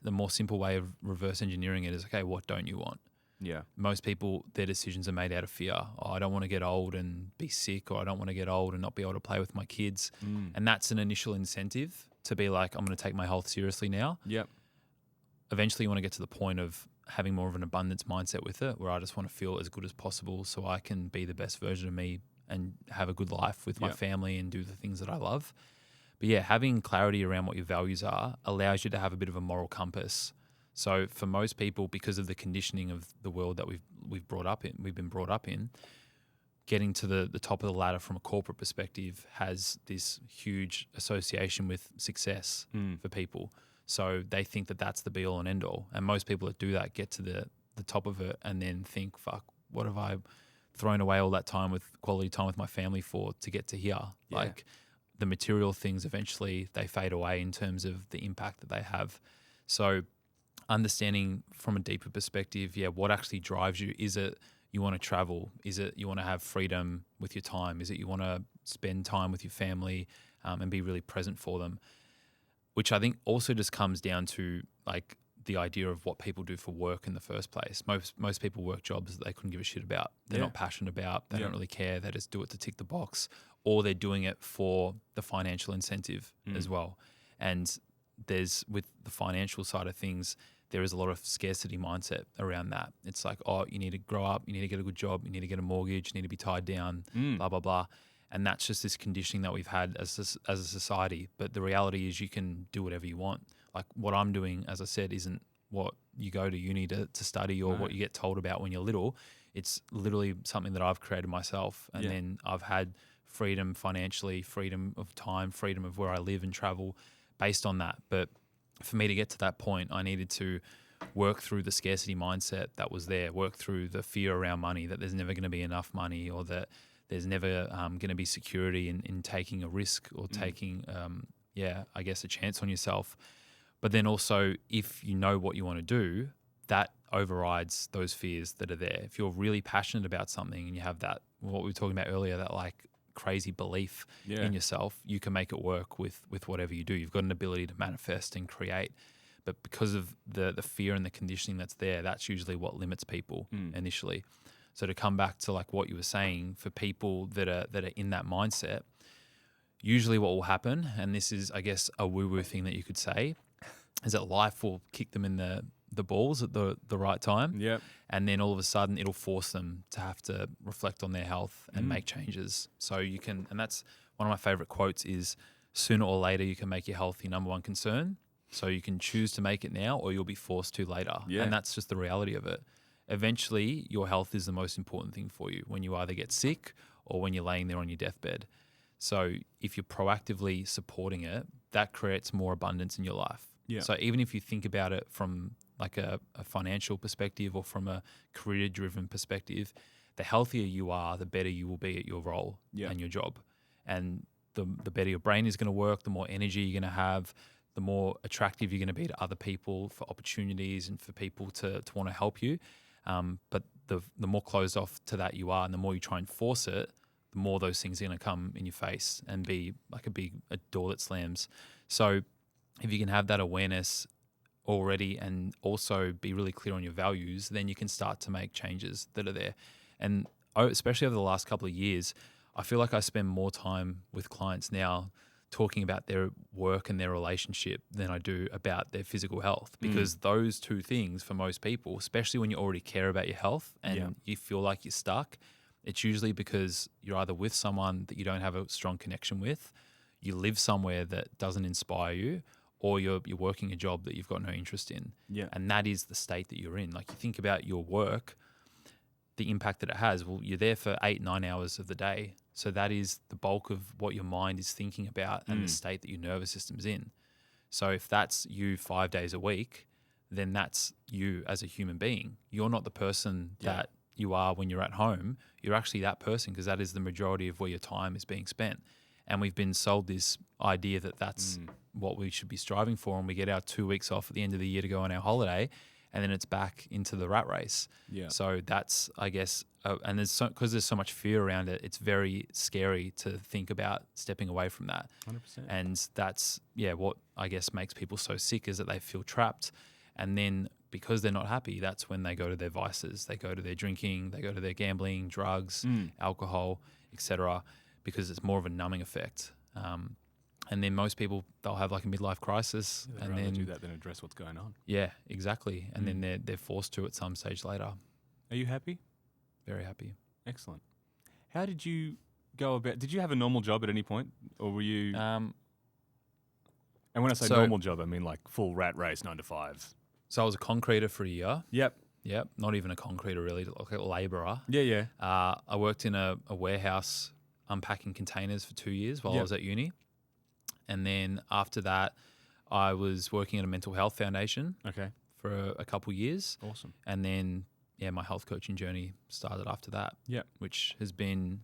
the more simple way of reverse engineering it is, okay, what don't you want? Yeah. Most people, their decisions are made out of fear. Oh, I don't want to get old and be sick, or I don't want to get old and not be able to play with my kids. And that's an initial incentive to be like, I'm going to take my health seriously now. Yep. Eventually you want to get to the point of having more of an abundance mindset with it, where I just want to feel as good as possible so I can be the best version of me and have a good life with my family and do the things that I love. But yeah, having clarity around what your values are allows you to have a bit of a moral compass. So for most people, because of the conditioning of the world that we've been brought up in, getting to the top of the ladder from a corporate perspective has this huge association with success for people. So they think that that's the be all and end all. And most people that do that get to the top of it and then think, fuck, what have I thrown away all that time with quality time with my family for to get to here? Yeah. Like the material things, eventually they fade away in terms of the impact that they have. So understanding from a deeper perspective, what actually drives you? Is it you want to travel? Is it you want to have freedom with your time? Is it you want to spend time with your family and be really present for them? Which I think also just comes down to like the idea of what people do for work in the first place. Most people work jobs that they couldn't give a shit about. They're not passionate about. They don't really care. They just do it to tick the box, or they're doing it for the financial incentive as well. And there's, with the financial side of things, there is a lot of scarcity mindset around that. It's like, oh, you need to grow up, you need to get a good job, you need to get a mortgage, you need to be tied down, blah, blah, blah. And that's just this conditioning that we've had as a society. But the reality is you can do whatever you want. Like what I'm doing, as I said, isn't what you go to uni to study or what you get told about when you're little. It's literally something that I've created myself. And then I've had freedom financially, freedom of time, freedom of where I live and travel based on that. But for me to get to that point, I needed to work through the scarcity mindset that was there, work through the fear around money, that there's never going to be enough money, or that there's never going to be security in taking a risk or taking I guess a chance on yourself. But then also, if you know what you want to do, that overrides those fears that are there. If you're really passionate about something and you have that, what we were talking about earlier, that like crazy belief in yourself, you can make it work with whatever you do. You've got an ability to manifest and create. But because of the fear and the conditioning that's there, that's usually what limits people initially. So to come back to like what you were saying, for people that are in that mindset, usually what will happen, and this is, I guess, a woo-woo thing that you could say, is that life will kick them in the balls at the right time. Yep. And then all of a sudden it'll force them to have to reflect on their health and make changes. So you can, and that's one of my favorite quotes is, sooner or later you can make your health your number one concern. So you can choose to make it now or you'll be forced to later. Yeah. And that's just the reality of it. Eventually your health is the most important thing for you when you either get sick or when you're laying there on your deathbed. So if you're proactively supporting it, that creates more abundance in your life. Yeah. So even if you think about it from like a financial perspective or from a career-driven perspective, the healthier you are, the better you will be at your role and your job. And the better your brain is going to work, the more energy you're going to have, the more attractive you're going to be to other people for opportunities and for people to want to help you. But the more closed off to that you are and the more you try and force it, the more those things are going to come in your face and be like a door that slams. So if you can have that awareness already and also be really clear on your values, then you can start to make changes that are there. And especially over the last couple of years, I feel like I spend more time with clients now talking about their work and their relationship than I do about their physical health, because those two things for most people, especially when you already care about your health and you feel like you're stuck, it's usually because you're either with someone that you don't have a strong connection with, you live somewhere that doesn't inspire you, or you're working a job that you've got no interest in. Yeah. And that is the state that you're in. Like you think about your work, the impact that it has. Well, you're there for 8-9 hours of the day. So that is the bulk of what your mind is thinking about and the state that your nervous system's in. So if that's you 5 days a week, then that's you as a human being. You're not the person that you are when you're at home. You're actually that person, because that is the majority of where your time is being spent. And we've been sold this idea that that's what we should be striving for, and we get our 2 weeks off at the end of the year to go on our holiday, and then it's back into the rat race. Yeah. So that's, I guess, and because there's so much fear around it, it's very scary to think about stepping away from that. 100%. And that's, what I guess makes people so sick, is that they feel trapped. And then because they're not happy, that's when they go to their vices. They go to their drinking, they go to their gambling, drugs, alcohol, etc., because it's more of a numbing effect. And then most people, they'll have like a midlife crisis. They'd and rather then do that than address what's going on. Yeah, exactly. And then they're forced to at some stage later. Are you happy? Very happy. Excellent. How did you go about? Did you have a normal job at any point, or were you? And when I say normal job, I mean like full rat race, 9 to 5. So I was a concreter for a year. Yep. Not even a concreter, really, like a labourer. Yeah. I worked in a warehouse unpacking containers for 2 years while I was at uni. And then after that, I was working at a mental health foundation for a couple of years. Awesome. And then, my health coaching journey started after that, which has been,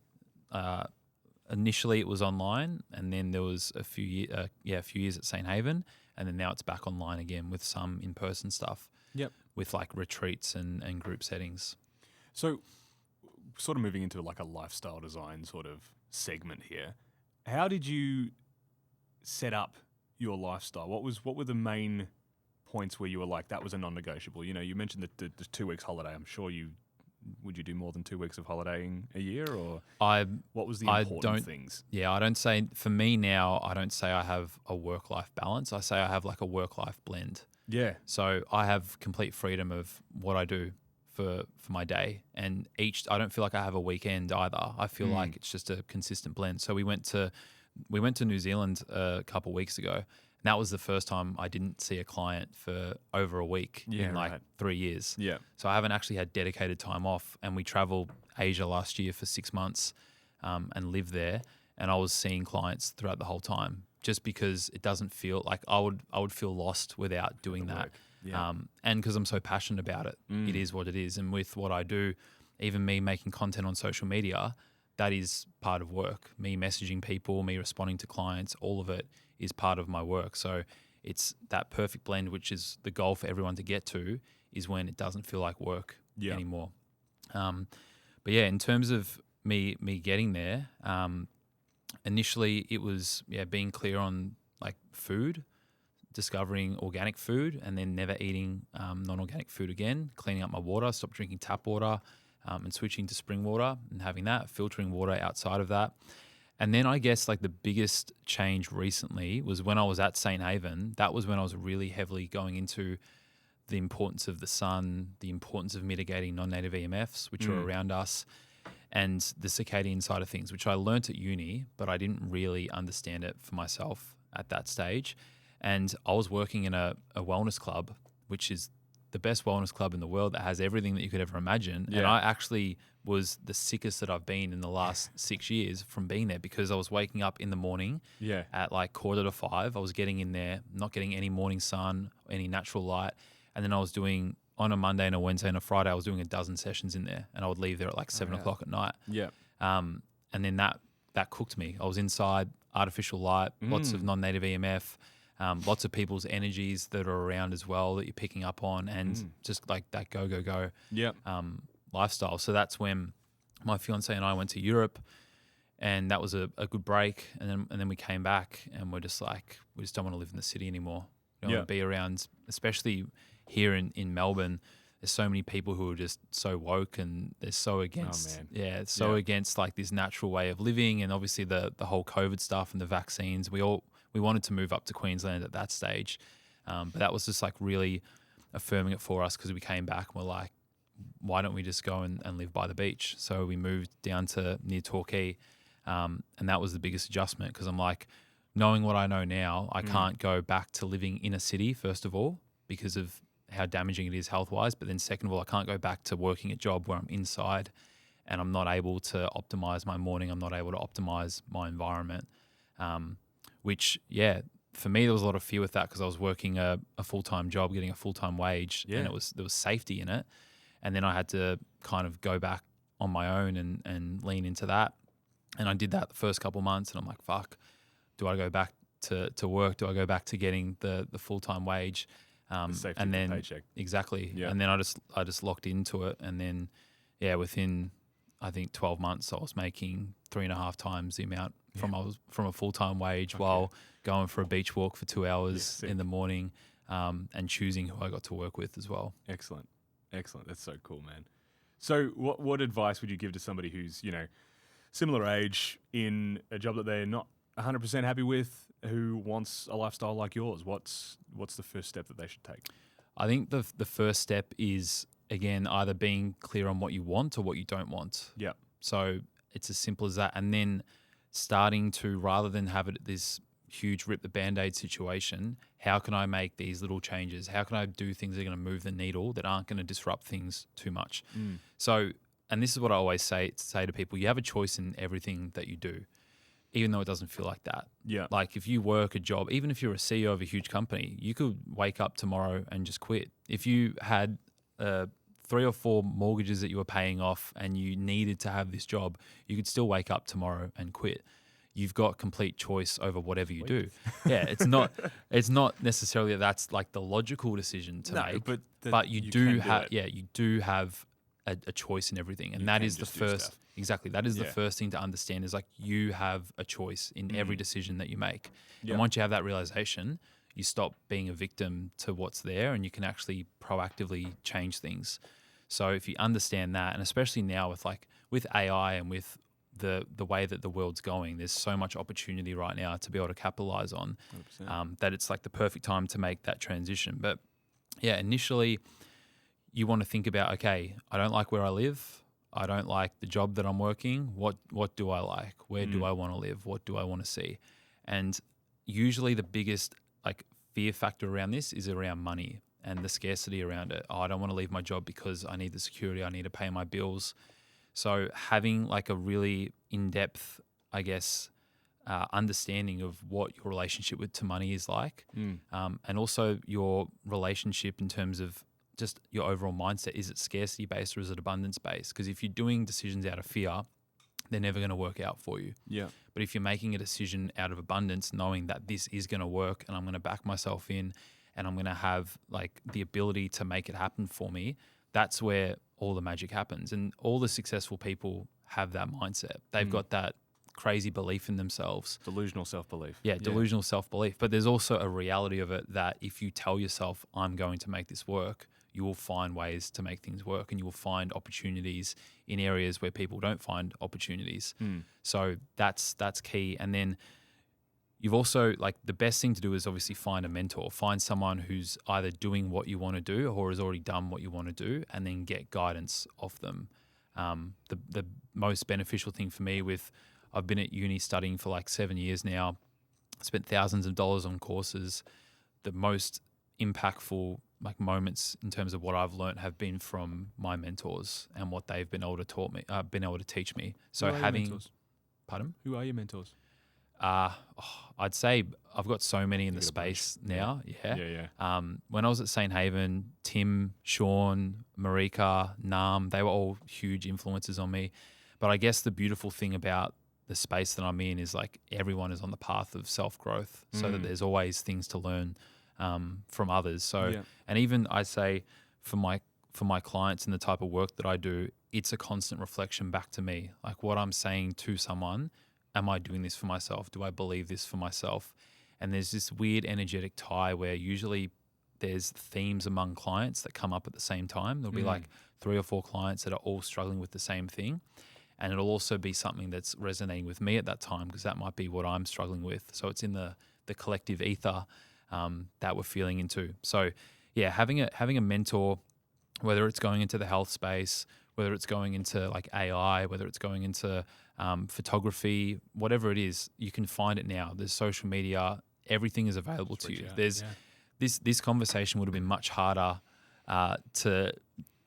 initially it was online, and then there was a few years at St. Haven, and then now it's back online again with some in-person stuff, with like retreats and group settings. So sort of moving into like a lifestyle design sort of segment here, how did you set up your lifestyle? What were the main points where you were like, that was a non-negotiable? You know, you mentioned the 2 weeks holiday. I'm sure would you do more than 2 weeks of holidaying a year, or what was the important things? Yeah, I don't say, for me now, I don't say I have a work-life balance. I say I have like a work-life blend. Yeah. So I have complete freedom of what I do for my day, and I don't feel like I have a weekend either. I feel like it's just a consistent blend. So we went to New Zealand a couple of weeks ago, and that was the first time I didn't see a client for over a week in 3 years. Yeah. So I haven't actually had dedicated time off, and we traveled Asia last year for 6 months and lived there, and I was seeing clients throughout the whole time, just because it doesn't feel like I would feel lost without doing that. Yeah. And because I'm so passionate about it, it is what it is. And with what I do, even me making content on social media, that is part of work. Me messaging people, me responding to clients, all of it is part of my work. So it's that perfect blend, which is the goal for everyone to get to, is when it doesn't feel like work anymore. But yeah, in terms of me getting there, initially it was being clear on like food, discovering organic food, and then never eating non-organic food again, cleaning up my water, stop drinking tap water, and switching to spring water and having that, filtering water outside of that. And then I guess like the biggest change recently was when I was at St. Haven. That was when I was really heavily going into the importance of the sun, the importance of mitigating non-native EMFs, which are around us, and the circadian side of things, which I learnt at uni, but I didn't really understand it for myself at that stage. And I was working in a wellness club, which is the best wellness club in the world that has everything that you could ever imagine. Yeah. And I actually was the sickest that I've been in the last 6 years from being there, because I was waking up in the morning at like 4:45. I was getting in there, not getting any morning sun, any natural light. And then I was doing, on a Monday and a Wednesday and a Friday, I was doing a dozen sessions in there, and I would leave there at like 7 o'clock at night. Yeah. And then that cooked me. I was inside, artificial light, lots of non-native EMF, lots of people's energies that are around as well that you're picking up on, and just like that go lifestyle. So that's when my fiance and I went to Europe, and that was a good break. And then we came back, and we're just like, we just don't want to live in the city anymore. We don't want to be around, especially here in Melbourne. There's so many people who are just so woke, and they're so against, against like this natural way of living, and obviously the whole COVID stuff and the vaccines. We wanted to move up to Queensland at that stage, but that was just like really affirming it for us, because we came back and we're like, why don't we just go and live by the beach? So we moved down to near Torquay, and that was the biggest adjustment, because I'm like, knowing what I know now, I can't go back to living in a city, first of all, because of how damaging it is health-wise. But then second of all, I can't go back to working a job where I'm inside and I'm not able to optimize my morning. I'm not able to optimize my environment, which, for me, there was a lot of fear with that, because I was working a full-time job, getting a full-time wage, and there was safety in it. And then I had to kind of go back on my own and lean into that. And I did that the first couple of months, and I'm like, fuck, do I go back to work? Do I go back to getting the full-time wage? The safety and of then the paycheck. Exactly. Yeah. And then I just locked into it. And then, within, I think 12 months, I was making 3.5 times the amount from a full-time wage while going for a beach walk for 2 hours in the morning, and choosing who I got to work with as well. Excellent. That's so cool, man. So what advice would you give to somebody who's, similar age, in a job that they're not 100% happy with, who wants a lifestyle like yours? What's the first step that they should take? I think the first step is, again, either being clear on what you want or what you don't want. Yeah. So it's as simple as that. And then starting to, rather than have it this huge rip the Band-Aid situation, how can I make these little changes? How can I do things that are going to move the needle, that aren't going to disrupt things too much? So, and this is what I always say to people, you have a choice in everything that you do, even though it doesn't feel like that. Yeah. Like if you work a job, even if you're a CEO of a huge company, you could wake up tomorrow and just quit. If you had 3 or 4 mortgages that you were paying off and you needed to have this job, you could still wake up tomorrow and quit. You've got complete choice over whatever you do. Yeah, it's not necessarily that's like the logical decision to make, but you do have a choice in everything, and that is the first. Exactly, that is the first thing to understand, is like you have a choice in every decision that you make. And once you have that realization, you stop being a victim to what's there, and you can actually proactively change things. So if you understand that, and especially now with AI and with the way that the world's going, there's so much opportunity right now to be able to capitalize on, that it's like the perfect time to make that transition. But initially you want to think about, okay, I don't like where I live. I don't like the job that I'm working. What do I like? Where do I want to live? What do I want to see? And usually the biggest fear factor around this is around money and the scarcity around it. I don't want to leave my job because I need the security. I need to pay my bills. So having a really in-depth, understanding of what your relationship to money is like, and also your relationship in terms of just your overall mindset. Is it scarcity-based or is it abundance-based? Because if you're doing decisions out of fear, they're never going to work out for you. Yeah. But if you're making a decision out of abundance, knowing that this is going to work and I'm going to back myself in and I'm going to have like the ability to make it happen for me, that's where all the magic happens. And all the successful people have that mindset. They've got that crazy belief in themselves. Delusional self-belief. Yeah, delusional self-belief. But there's also a reality of it that if you tell yourself, I'm going to make this work, you will find ways to make things work, and you will find opportunities in areas where people don't find opportunities. So that's key. And then you've also, like, the best thing to do is obviously find a mentor, find someone who's either doing what you want to do or has already done what you want to do, and then get guidance off them. The most beneficial thing for me I've been at uni studying for like 7 years now, spent thousands of dollars on courses. The most impactful like moments in terms of what I've learned have been from my mentors and what they've been able to teach me. So mentors? Pardon? Who are your mentors? I'd say I've got so many in the space now. Yeah. When I was at St. Haven, Tim, Sean, Marika, Nam, they were all huge influences on me. But I guess the beautiful thing about the space that I'm in is like everyone is on the path of self-growth, so that there's always things to learn from others. So, and even I say for my clients and the type of work that I do, it's a constant reflection back to me. Like what I'm saying to someone, am I doing this for myself? Do I believe this for myself? And there's this weird energetic tie where usually there's themes among clients that come up at the same time. There'll be like 3 or 4 clients that are all struggling with the same thing. And it'll also be something that's resonating with me at that time, because that might be what I'm struggling with. So it's in the collective ether that we're feeling into. So yeah, having a mentor, whether it's going into the health space, whether it's going into like AI, whether it's going into photography, whatever it is, you can find it now. There's social media, everything is available to you. This conversation would have been much harder to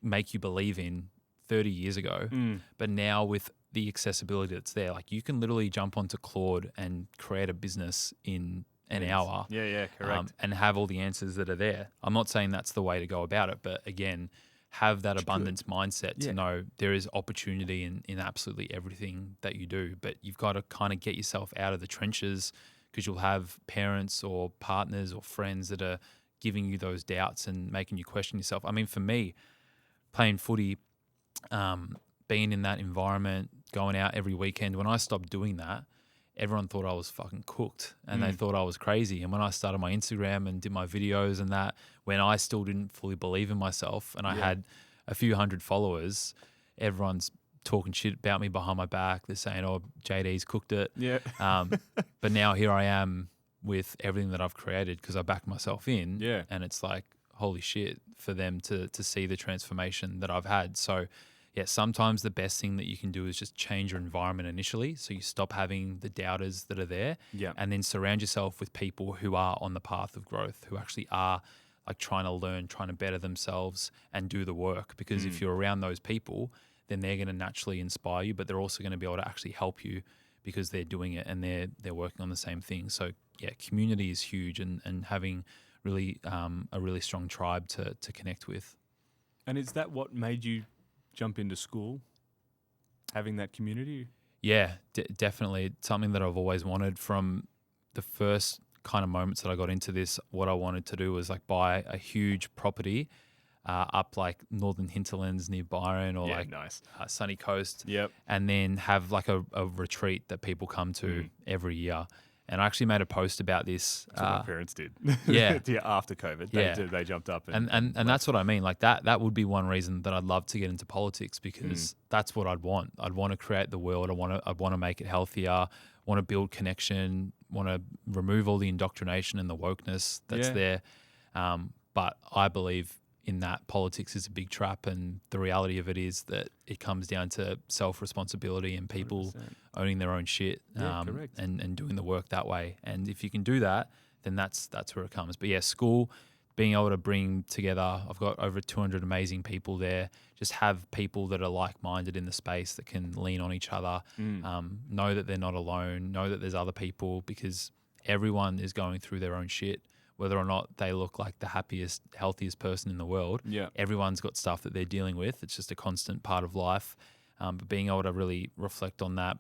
make you believe in 30 years ago, but now with the accessibility that's there, like you can literally jump onto Claude and create a business in an hour. Yeah, correct. And have all the answers that are there. I'm not saying that's the way to go about it, but again, have that abundance mindset to know there is opportunity in absolutely everything that you do, but you've got to kind of get yourself out of the trenches, because you'll have parents or partners or friends that are giving you those doubts and making you question yourself. I mean, for me, playing footy, being in that environment, going out every weekend, when I stopped doing that, everyone thought I was fucking cooked and they thought I was crazy. And when I started my Instagram and did my videos and that, when I still didn't fully believe in myself and I had a few hundred followers, everyone's talking shit about me behind my back. They're saying, oh, JD's cooked it. Yeah. But now here I am with everything that I've created because I backed myself in. Yeah. And it's like, holy shit, for them to see the transformation that I've had. So yeah, sometimes the best thing that you can do is just change your environment initially, so you stop having the doubters that are there, and then surround yourself with people who are on the path of growth, who actually are like trying to learn, trying to better themselves and do the work. Because if you're around those people, then they're going to naturally inspire you, but they're also going to be able to actually help you because they're doing it and they're working on the same thing. So yeah, community is huge, and having really a really strong tribe to connect with. And is that what made you jump into school, having that community? Yeah, definitely. It's something that I've always wanted from the first kind of moments that I got into this. What I wanted to do was like buy a huge property up like northern hinterlands near Byron or nice. Sunny Coast. Yep. And then have like a retreat that people come to every year. And I actually made a post about this. That's what my parents did. Yeah. After COVID, they jumped up. And that's what I mean. Like that would be one reason that I'd love to get into politics, because that's what I'd want. I'd want to create the world. I'd want to make it healthier, want to build connection, want to remove all the indoctrination and the wokeness that's there. But I believe in that politics is a big trap, and the reality of it is that it comes down to self-responsibility and people 100%. Owning their own shit and doing the work that way. And if you can do that, then that's where it comes. But yeah, school, being able to bring together, I've got over 200 amazing people there, just have people that are like-minded in the space that can lean on each other, know that they're not alone, know that there's other people, because everyone is going through their own shit. Whether or not they look like the happiest, healthiest person in the world, everyone's got stuff that they're dealing with. It's just a constant part of life. But being able to really reflect on that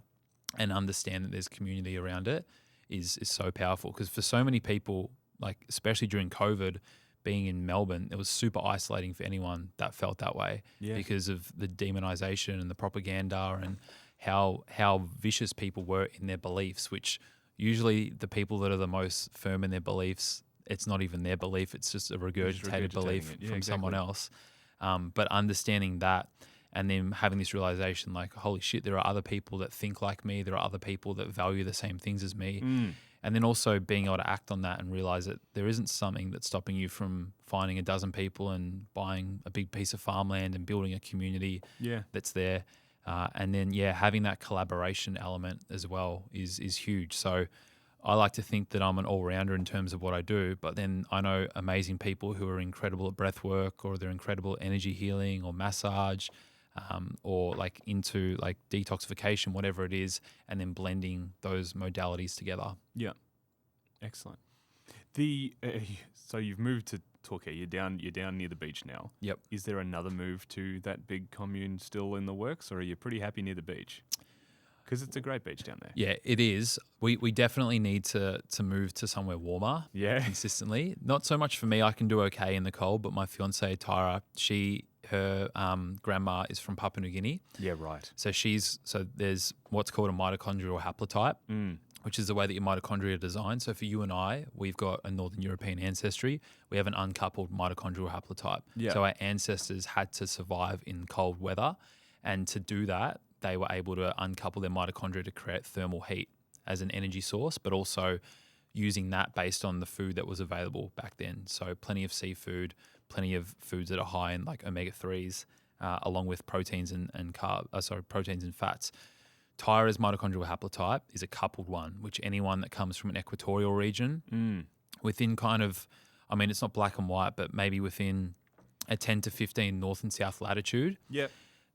and understand that there's community around it is so powerful. Because for so many people, like especially during COVID, being in Melbourne, it was super isolating for anyone that felt that way because of the demonization and the propaganda and how vicious people were in their beliefs, which usually the people that are the most firm in their beliefs, it's not even their belief, it's just a regurgitated belief from someone else. But understanding that and then having this realization like, holy shit, there are other people that think like me. There are other people that value the same things as me. And then also being able to act on that and realize that there isn't something that's stopping you from finding a dozen people and buying a big piece of farmland and building a community that's there. And then, having that collaboration element as well is huge. So I like to think that I'm an all-rounder in terms of what I do, but then I know amazing people who are incredible at breathwork, or they're incredible at energy healing or massage, or like into like detoxification, whatever it is, and then blending those modalities together. Yeah. Excellent. So you've moved to Torquay. You're down near the beach now. Yep. Is there another move to that big commune still in the works, or are you pretty happy near the beach? Because it's a great beach down there. Yeah, it is. We definitely need to move to somewhere warmer consistently. Not so much for me. I can do okay in the cold, but my fiancée, Tyra, her grandma is from Papua New Guinea. Yeah, right. So there's what's called a mitochondrial haplotype, which is the way that your mitochondria are designed. So for you and I, we've got a Northern European ancestry. We have an uncoupled mitochondrial haplotype. Yeah. So our ancestors had to survive in cold weather, and to do that, they were able to uncouple their mitochondria to create thermal heat as an energy source, but also using that based on the food that was available back then. So plenty of seafood, plenty of foods that are high in like omega-3s, along with proteins and proteins and fats. Tyra's mitochondrial haplotype is a coupled one, which anyone that comes from an equatorial region within kind of, I mean, it's not black and white, but maybe within a 10 to 15 north and south latitude. Yep.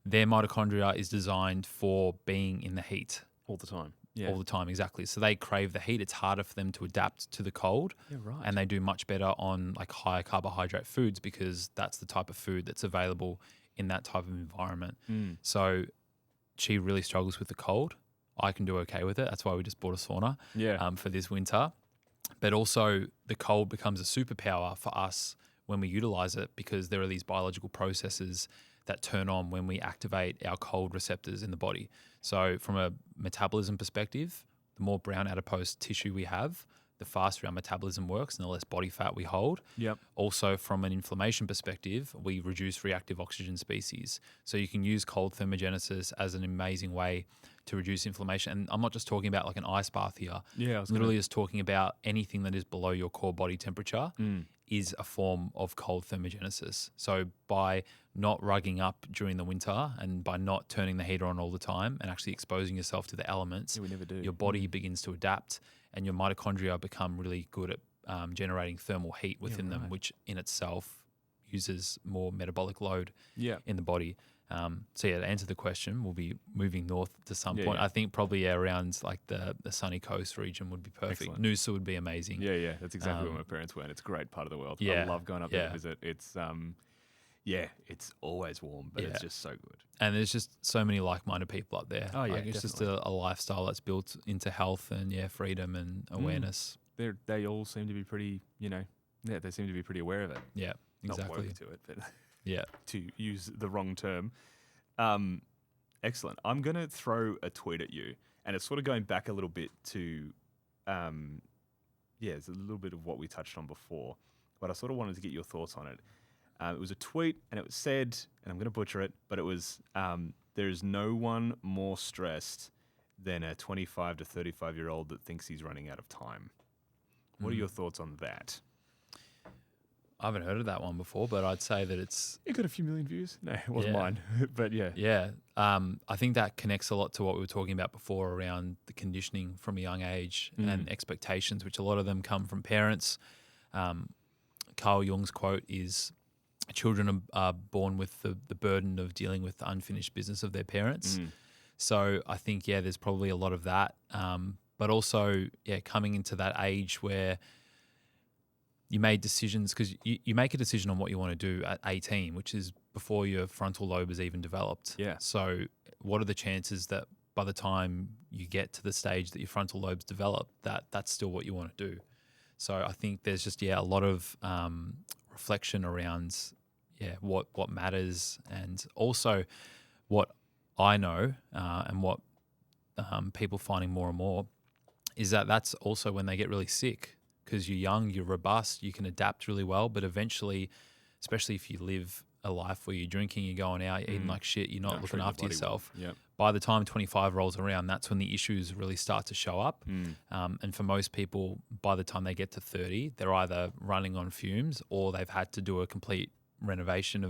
Their mitochondria is designed for being in the heat. All the time. Yeah. All the time, exactly. So they crave the heat. It's harder for them to adapt to the cold. Yeah, right. And they do much better on like higher carbohydrate foods because that's the type of food that's available in that type of environment. So she really struggles with the cold. I can do okay with it. That's why we just bought a sauna for this winter. But also the cold becomes a superpower for us when we utilize it, because there are these biological processes that turn on when we activate our cold receptors in the body. So from a metabolism perspective, the more brown adipose tissue we have, the faster our metabolism works and the less body fat we hold. Yep. Also from an inflammation perspective, we reduce reactive oxygen species. So you can use cold thermogenesis as an amazing way to reduce inflammation. And I'm not just talking about like an ice bath here. Yeah, I was literally just talking about anything that is below your core body temperature is a form of cold thermogenesis. So by not rugging up during the winter and by not turning the heater on all the time and actually exposing yourself to the elements, we never do. Your body begins to adapt and your mitochondria become really good at generating thermal heat within them, which in itself uses more metabolic load in the body. So to answer the question, we'll be moving north to some point. I think probably around like the sunny coast region would be perfect. Excellent. Noosa would be amazing. Yeah, that's exactly where my parents went. It's a great part of the world. I love going up there to visit. It's it's always warm, but it's just so good. And there's just so many like-minded people up there. Oh yeah, it's just a lifestyle that's built into health and freedom and awareness. They all seem to be pretty, they seem to be pretty aware of it. Yeah, exactly. Not woke to it, but to use the wrong term. Excellent. I'm going to throw a tweet at you, and it's sort of going back a little bit to, it's a little bit of what we touched on before, but I sort of wanted to get your thoughts on it. It was a tweet, and it was said, and I'm going to butcher it, but it was, there is no one more stressed than a 25 to 35-year-old that thinks he's running out of time. What are your thoughts on that? I haven't heard of that one before, but I'd say that it's... It got a few million views. No, it wasn't mine, but yeah. Yeah. I think that connects a lot to what we were talking about before around the conditioning from a young age and expectations, which a lot of them come from parents. Carl Jung's quote is, children are born with the burden of dealing with the unfinished business of their parents. So I think, there's probably a lot of that. But also, coming into that age where... you made decisions because you make a decision on what you want to do at 18, which is before your frontal lobe is even developed. Yeah. So what are the chances that by the time you get to the stage that your frontal lobe's developed, that's still what you want to do? So I think there's just, a lot of reflection around, what matters, and also what I know and what people finding more and more is that that's also when they get really sick, because you're young, you're robust, you can adapt really well, but eventually, especially if you live a life where you're drinking, you're going out, you're eating like shit, you're not looking after yourself. Well. Yep. By the time 25 rolls around, that's when the issues really start to show up. And for most people, by the time they get to 30, they're either running on fumes or they've had to do a complete renovation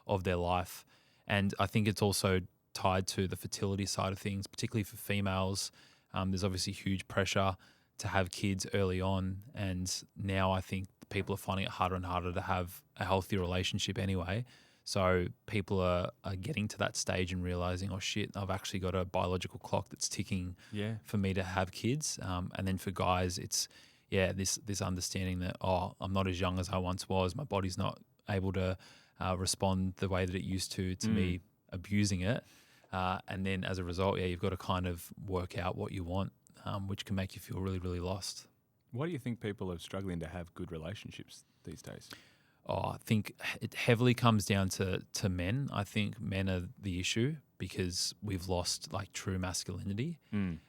of their life. And I think it's also tied to the fertility side of things, particularly for females. There's obviously huge pressure to have kids early on. And now I think people are finding it harder and harder to have a healthy relationship anyway. So people are getting to that stage and realizing, oh shit, I've actually got a biological clock that's ticking for me to have kids. And then for guys, it's this understanding that, I'm not as young as I once was. My body's not able to respond the way that it used to me abusing it. And then as a result, you've got to kind of work out what you want, which can make you feel really, really lost. Why do you think people are struggling to have good relationships these days? I think it heavily comes down to men. I think men are the issue because we've lost like true masculinity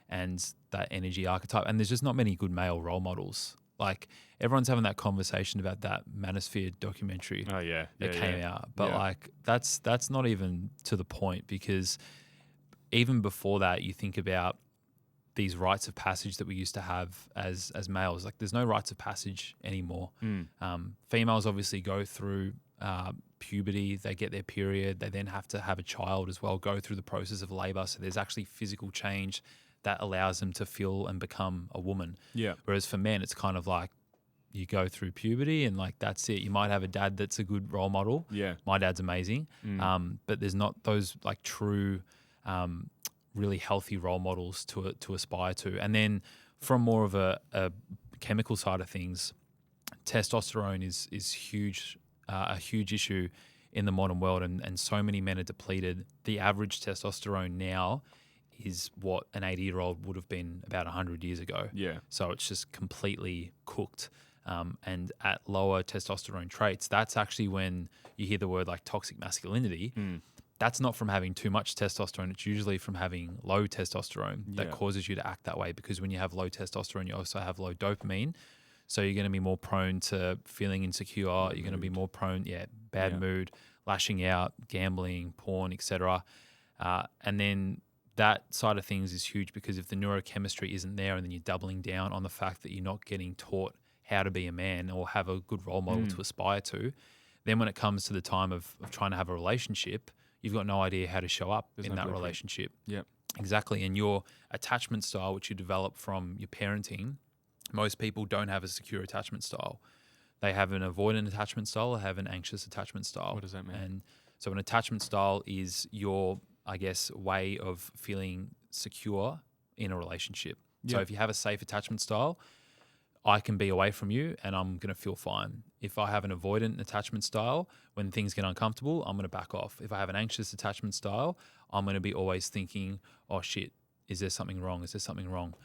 and that energy archetype. And there's just not many good male role models. Like everyone's having that conversation about that Manosphere documentary that came out. But like that's not even to the point, because even before that, you think about these rites of passage that we used to have as males. Like there's no rites of passage anymore. Females obviously go through puberty, they get their period, they then have to have a child as well, go through the process of labor. So there's actually physical change that allows them to feel and become a woman. Yeah. Whereas for men, it's kind of like you go through puberty and like that's it. You might have a dad that's a good role model. Yeah. My dad's amazing. But there's not those like true really healthy role models to aspire to. And then from more of a chemical side of things, testosterone is huge, a huge issue in the modern world, and so many men are depleted. The average testosterone now is what an 80-year-old would have been about 100 years ago. Yeah. So it's just completely cooked. And at lower testosterone traits, that's actually when you hear the word like toxic masculinity. That's not from having too much testosterone. It's usually from having low testosterone that causes you to act that way, because when you have low testosterone, you also have low dopamine. So you're going to be more prone to feeling insecure. You're going to be more prone, bad mood, lashing out, gambling, porn, etc. And then that side of things is huge, because if the neurochemistry isn't there and then you're doubling down on the fact that you're not getting taught how to be a man or have a good role model to aspire to, then when it comes to the time of trying to have a relationship, you've got no idea how to show up in that relationship. Yeah, exactly. And your attachment style, which you develop from your parenting, most people don't have a secure attachment style. They have an avoidant attachment style or have an anxious attachment style. What does that mean? And so an attachment style is your, I guess, way of feeling secure in a relationship. So if you have a safe attachment style, I can be away from you and I'm going to feel fine. If I have an avoidant attachment style, when things get uncomfortable, I'm going to back off. If I have an anxious attachment style, I'm going to be always thinking, oh shit, is there something wrong? Is there something wrong?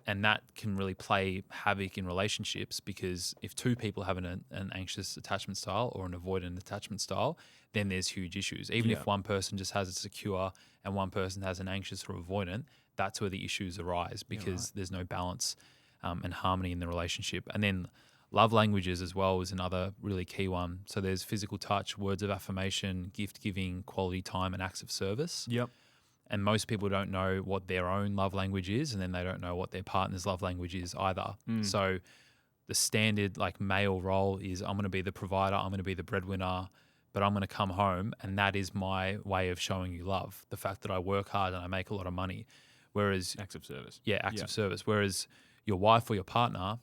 And that can really play havoc in relationships, because if two people have an anxious attachment style or an avoidant attachment style, then there's huge issues. Even if one person just has a secure and one person has an anxious or avoidant, that's where the issues arise, because there's no balance and harmony in the relationship. And then love languages as well is another really key one. So there's physical touch, words of affirmation, gift giving, quality time, and acts of service. Yep. And most people don't know what their own love language is, and then they don't know what their partner's love language is either. So the standard like male role is, I'm going to be the provider, I'm going to be the breadwinner, but I'm going to come home and that is my way of showing you love. The fact that I work hard and I make a lot of money. Whereas acts of service. Yeah, acts of service. Whereas your wife or your partner,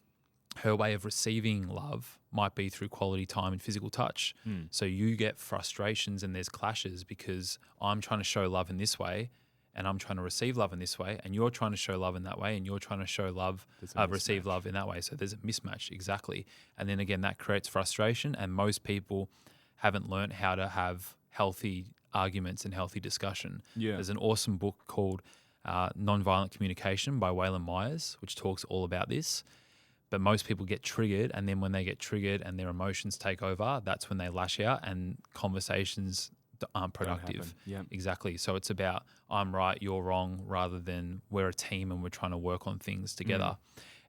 her way of receiving love might be through quality time and physical touch. So you get frustrations and there's clashes because I'm trying to show love in this way and I'm trying to receive love in this way, and you're trying to show love in that way, and you're trying to show love, receive love in that way. So there's a mismatch, exactly. And then again, that creates frustration, and most people haven't learned how to have healthy arguments and healthy discussion. Yeah. There's an awesome book called Nonviolent Communication by Waylon Myers, which talks all about this. But most people get triggered, and then when they get triggered and their emotions take over, that's when they lash out and conversations aren't productive. Yeah. Exactly. So it's about I'm right, you're wrong, rather than we're a team and we're trying to work on things together.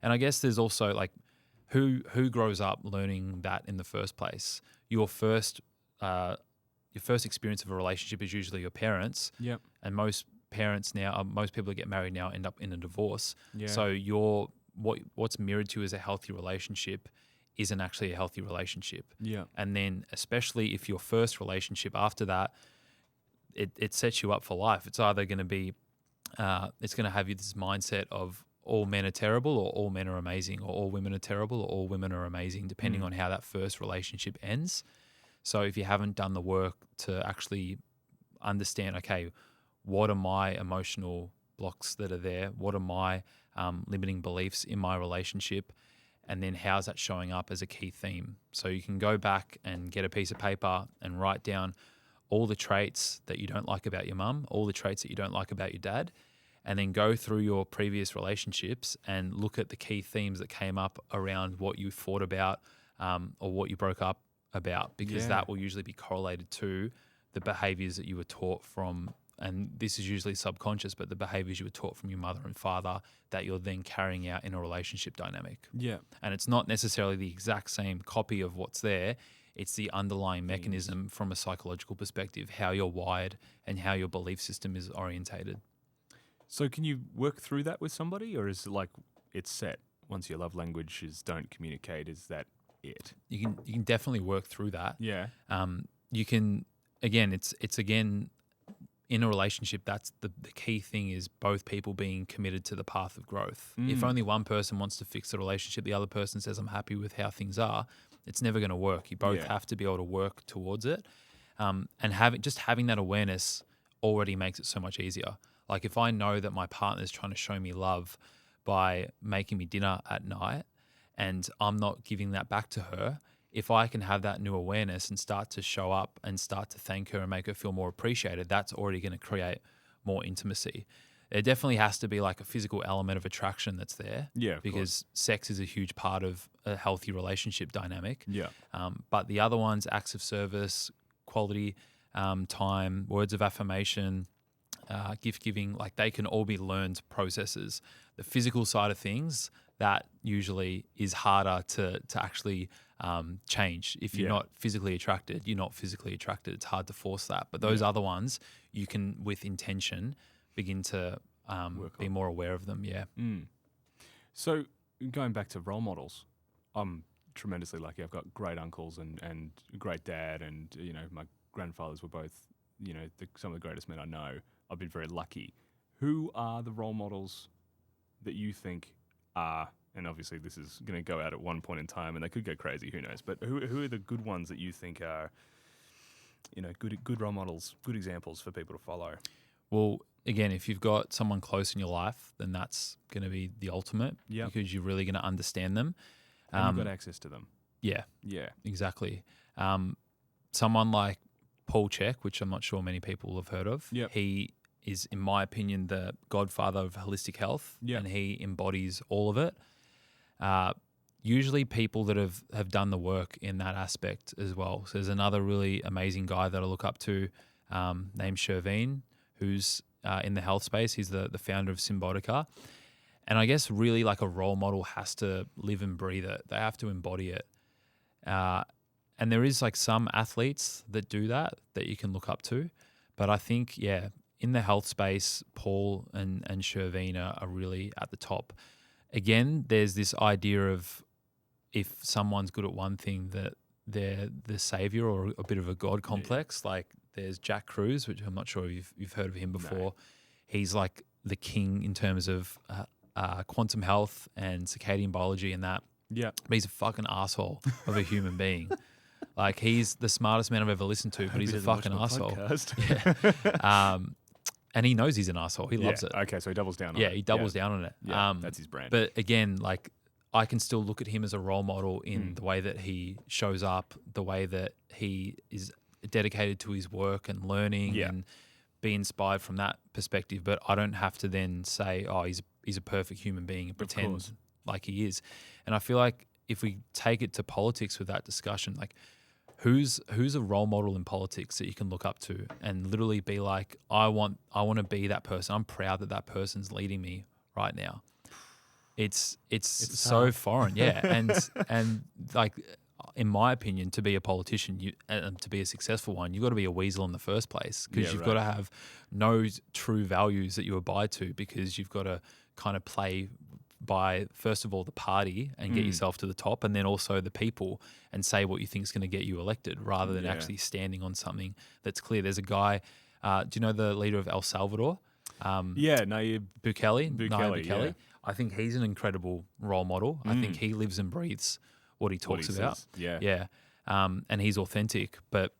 And I guess there's also like who grows up learning that in the first place. Your first experience of a relationship is usually your parents. Yep. And most parents now, most people that get married now end up in a divorce. Yeah. So what's mirrored to you as a healthy relationship isn't actually a healthy relationship. Yeah. And then especially if your first relationship after that, it sets you up for life. It's either going to be, it's going to have you this mindset of all men are terrible or all men are amazing, or all women are terrible or all women are amazing, depending on how that first relationship ends. So if you haven't done the work to actually understand, okay, what are my emotional blocks that are there? What are my limiting beliefs in my relationship? And then how's that showing up as a key theme? So you can go back and get a piece of paper and write down all the traits that you don't like about your mum, all the traits that you don't like about your dad, and then go through your previous relationships and look at the key themes that came up around what you fought about or what you broke up about, because that will usually be correlated to the behaviors that you were taught from, and this is usually subconscious, but the behaviors you were taught from your mother and father that you're then carrying out in a relationship dynamic. Yeah. And it's not necessarily the exact same copy of what's there. It's the underlying mechanism from a psychological perspective, how you're wired and how your belief system is orientated. So can you work through that with somebody, or is it like it's set? Once your love languages don't communicate, is that it? You can definitely work through that. Yeah. You can, again, it's again, in a relationship, that's the key thing is both people being committed to the path of growth. If only one person wants to fix the relationship, the other person says, I'm happy with how things are, it's never going to work. You both have to be able to work towards it. And having that awareness already makes it so much easier. Like if I know that my partner is trying to show me love by making me dinner at night and I'm not giving that back to her, if I can have that new awareness and start to show up and start to thank her and make her feel more appreciated, that's already going to create more intimacy. There definitely has to be like a physical element of attraction that's there. Yeah, because sex is a huge part of a healthy relationship dynamic. Yeah. But the other ones, acts of service, quality time, words of affirmation, gift giving, like they can all be learned processes. The physical side of things, that usually is harder to actually change. If you're not physically attracted, you're not physically attracted. It's hard to force that. But those other ones, you can, with intention, begin to be more aware of them. Yeah. So going back to role models, I'm tremendously lucky. I've got great uncles and a great dad, and my grandfathers were both some of the greatest men I know. I've been very lucky. Who are the role models that you think are, and obviously this is going to go out at one point in time and they could go crazy, who knows, but who are the good ones that you think are, good role models, good examples for people to follow? Well, again, if you've got someone close in your life, then that's going to be the ultimate because you're really going to understand them. And you've got access to them. Yeah. Yeah. Exactly. Someone like Paul Chek, which I'm not sure many people have heard of. Yep. He is, in my opinion, the godfather of holistic health, and he embodies all of it. Usually people that have done the work in that aspect as well. So there's another really amazing guy that I look up to named Sherveen, who's in the health space. He's the founder of Symbiotica. And I guess really like a role model has to live and breathe it. They have to embody it. And there is like some athletes that do that you can look up to. But I think, in the health space, Paul and Sherveen are really at the top. Again, there's this idea of if someone's good at one thing that they're the savior or a bit of a god complex. Like there's Jack Cruz, which I'm not sure if you've heard of him before. No. He's like the king in terms of quantum health and circadian biology and that. Yeah. But he's a fucking asshole of a human being. Like he's the smartest man I've ever listened to, but he's a fucking asshole. and he knows he's an asshole. He loves it. Okay, so he doubles down on it. Yeah, he doubles down on it. Yeah, that's his brand. But again, like I can still look at him as a role model in the way that he shows up, the way that he is dedicated to his work and learning and be inspired from that perspective. But I don't have to then say, oh, he's a perfect human being and pretend like he is. And I feel like if we take it to politics with that discussion, like who's a role model in politics that you can look up to and literally be like, I want to be that person. I'm proud that person's leading me right now. It's so foreign, yeah. And like in my opinion, to be a politician, and to be a successful one, you've got to be a weasel in the first place, because you've got to have no true values that you abide to, because you've got to kind of play by, first of all, the party and get yourself to the top, and then also the people, and say what you think is going to get you elected, rather than actually standing on something that's clear. There's a guy, do you know the leader of El Salvador? Bukele. Bukele. Yeah. I think he's an incredible role model. I think he lives and breathes what he talks about. Says. Yeah. And he's authentic. But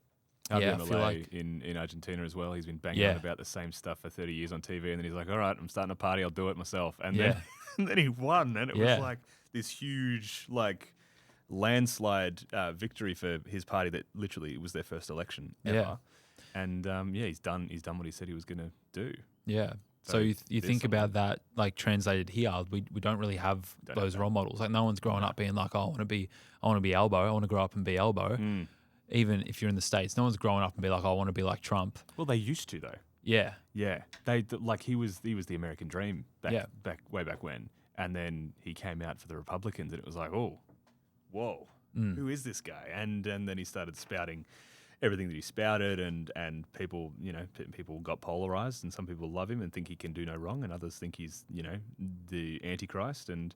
I feel like in Argentina as well, he's been banging on about the same stuff for 30 years on TV, and then he's like, all right, I'm starting a party, I'll do it myself. And then and then he won, and it was like this huge like landslide victory for his party that literally was their first election ever. Yeah. And he's done what he said he was going to do. Yeah. So you think about that, like translated here, we don't really have those role models. Like no one's growing up being like, oh, I want to be Elbow. I want to grow up and be Elbow. Even if you're in the States, no one's growing up and be like, oh, I want to be like Trump. Well, they used to though. Yeah. Yeah. He was the American dream way back when, and then he came out for the Republicans, and it was like, oh, whoa, who is this guy? And then he started spouting everything that he spouted, and people, people got polarized, and some people love him and think he can do no wrong, and others think he's, the Antichrist. And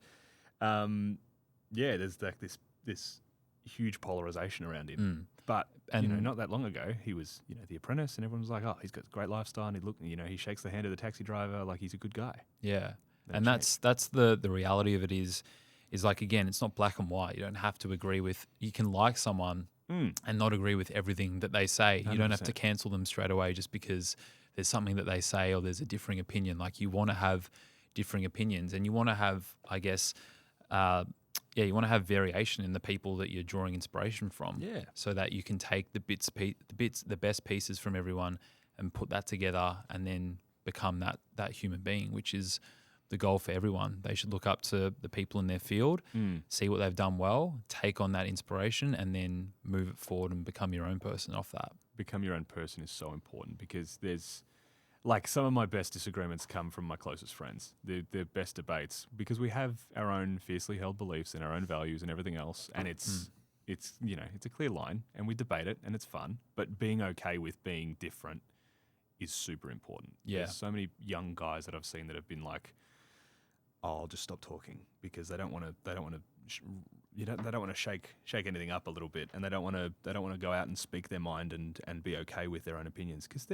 there's like this huge polarization around him. But not that long ago, he was, The Apprentice, and everyone was like, oh, he's got a great lifestyle, and he shakes the hand of the taxi driver like he's a good guy. Yeah. And that's the reality of it is like, again, it's not black and white. You don't have to agree with, you can like someone and not agree with everything that they say. 100%. You don't have to cancel them straight away just because there's something that they say or there's a differing opinion. Like, you want to have differing opinions, and you want to have, I guess, you want to have variation in the people that you're drawing inspiration from. Yeah. So that you can take the best pieces from everyone and put that together, and then become that human being, which is the goal for everyone. They should look up to the people in their field, see what they've done well, take on that inspiration, and then move it forward and become your own person off that. Become your own person is so important, because there's, like, some of my best disagreements come from my closest friends. They're best debates, because we have our own fiercely held beliefs and our own values and everything else, and it's a clear line, and we debate it, and it's fun. But being okay with being different is super important. Yeah. There's so many young guys that I've seen that have been like, oh, I'll just stop talking, because they don't want to shake anything up a little bit, and they don't want to go out and speak their mind and be okay with their own opinions, because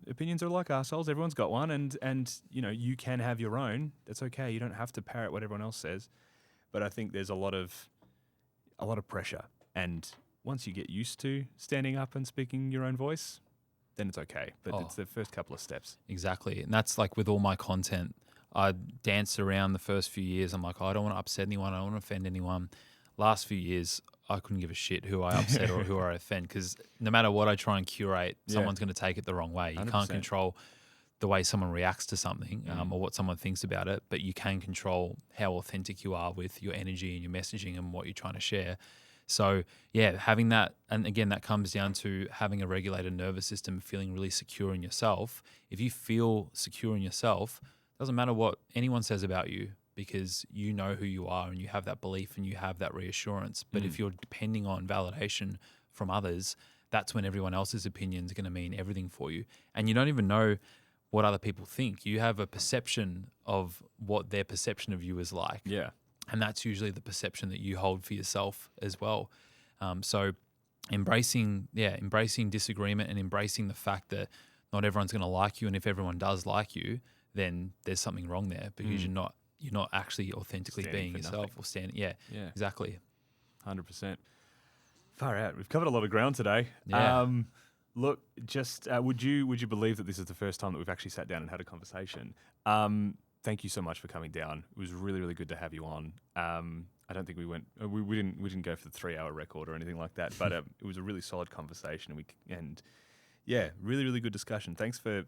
opinions are like arseholes. Everyone's got one, and you can have your own. That's okay. You don't have to parrot what everyone else says. But I think there's a lot of pressure, and once you get used to standing up and speaking your own voice, then it's okay. But it's the first couple of steps. Exactly, and that's like with all my content. I danced around the first few years. I'm like, I don't want to upset anyone. I don't want to offend anyone. Last few years, I couldn't give a shit who I upset or who I offend, because no matter what I try and curate, someone's going to take it the wrong way. You 100%. Can't control the way someone reacts to something or what someone thinks about it, but you can control how authentic you are with your energy and your messaging and what you're trying to share. So, having that, and again, that comes down to having a regulated nervous system, feeling really secure in yourself. If you feel secure in yourself, doesn't matter what anyone says about you, because you know who you are and you have that belief and you have that reassurance. But if you're depending on validation from others, that's when everyone else's opinion is going to mean everything for you. And you don't even know what other people think. You have a perception of what their perception of you is like. Yeah. And that's usually the perception that you hold for yourself as well. So embracing disagreement and embracing the fact that not everyone's going to like you. And if everyone does like you, then there's something wrong there, because you're not actually authentically being yourself or standing. Yeah, exactly. 100%. Far out. We've covered a lot of ground today. Yeah. Look, just would you believe that this is the first time that we've actually sat down and had a conversation? Thank you so much for coming down. It was really, really good to have you on. I don't think we didn't go for the 3-hour record or anything like that, but it was a really solid conversation, and yeah, really, really good discussion. Thanks for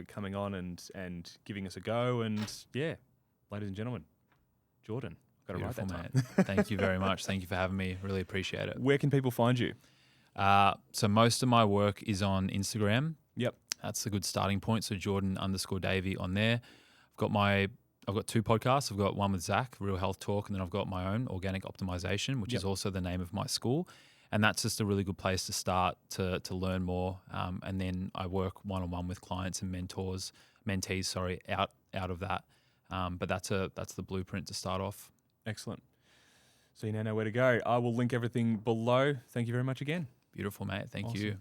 coming on and giving us a go. And yeah, ladies and gentlemen, Jordan, got it right that time. Mate. Thank you very much. Thank you for having me. Really appreciate it. Where can people find you? So most of my work is on Instagram. Yep. That's a good starting point. So Jordan_Davey on there. I've got 2 podcasts. I've got one with Zach, Real Health Talk, and then I've got my own, Organic Optimization, which is also the name of my school. And that's just a really good place to start to learn more. And then I work one-on-one with clients and mentees, out of that. But that's the blueprint to start off. Excellent. So you now know where to go. I will link everything below. Thank you very much again. Beautiful, mate. Thank Awesome. you.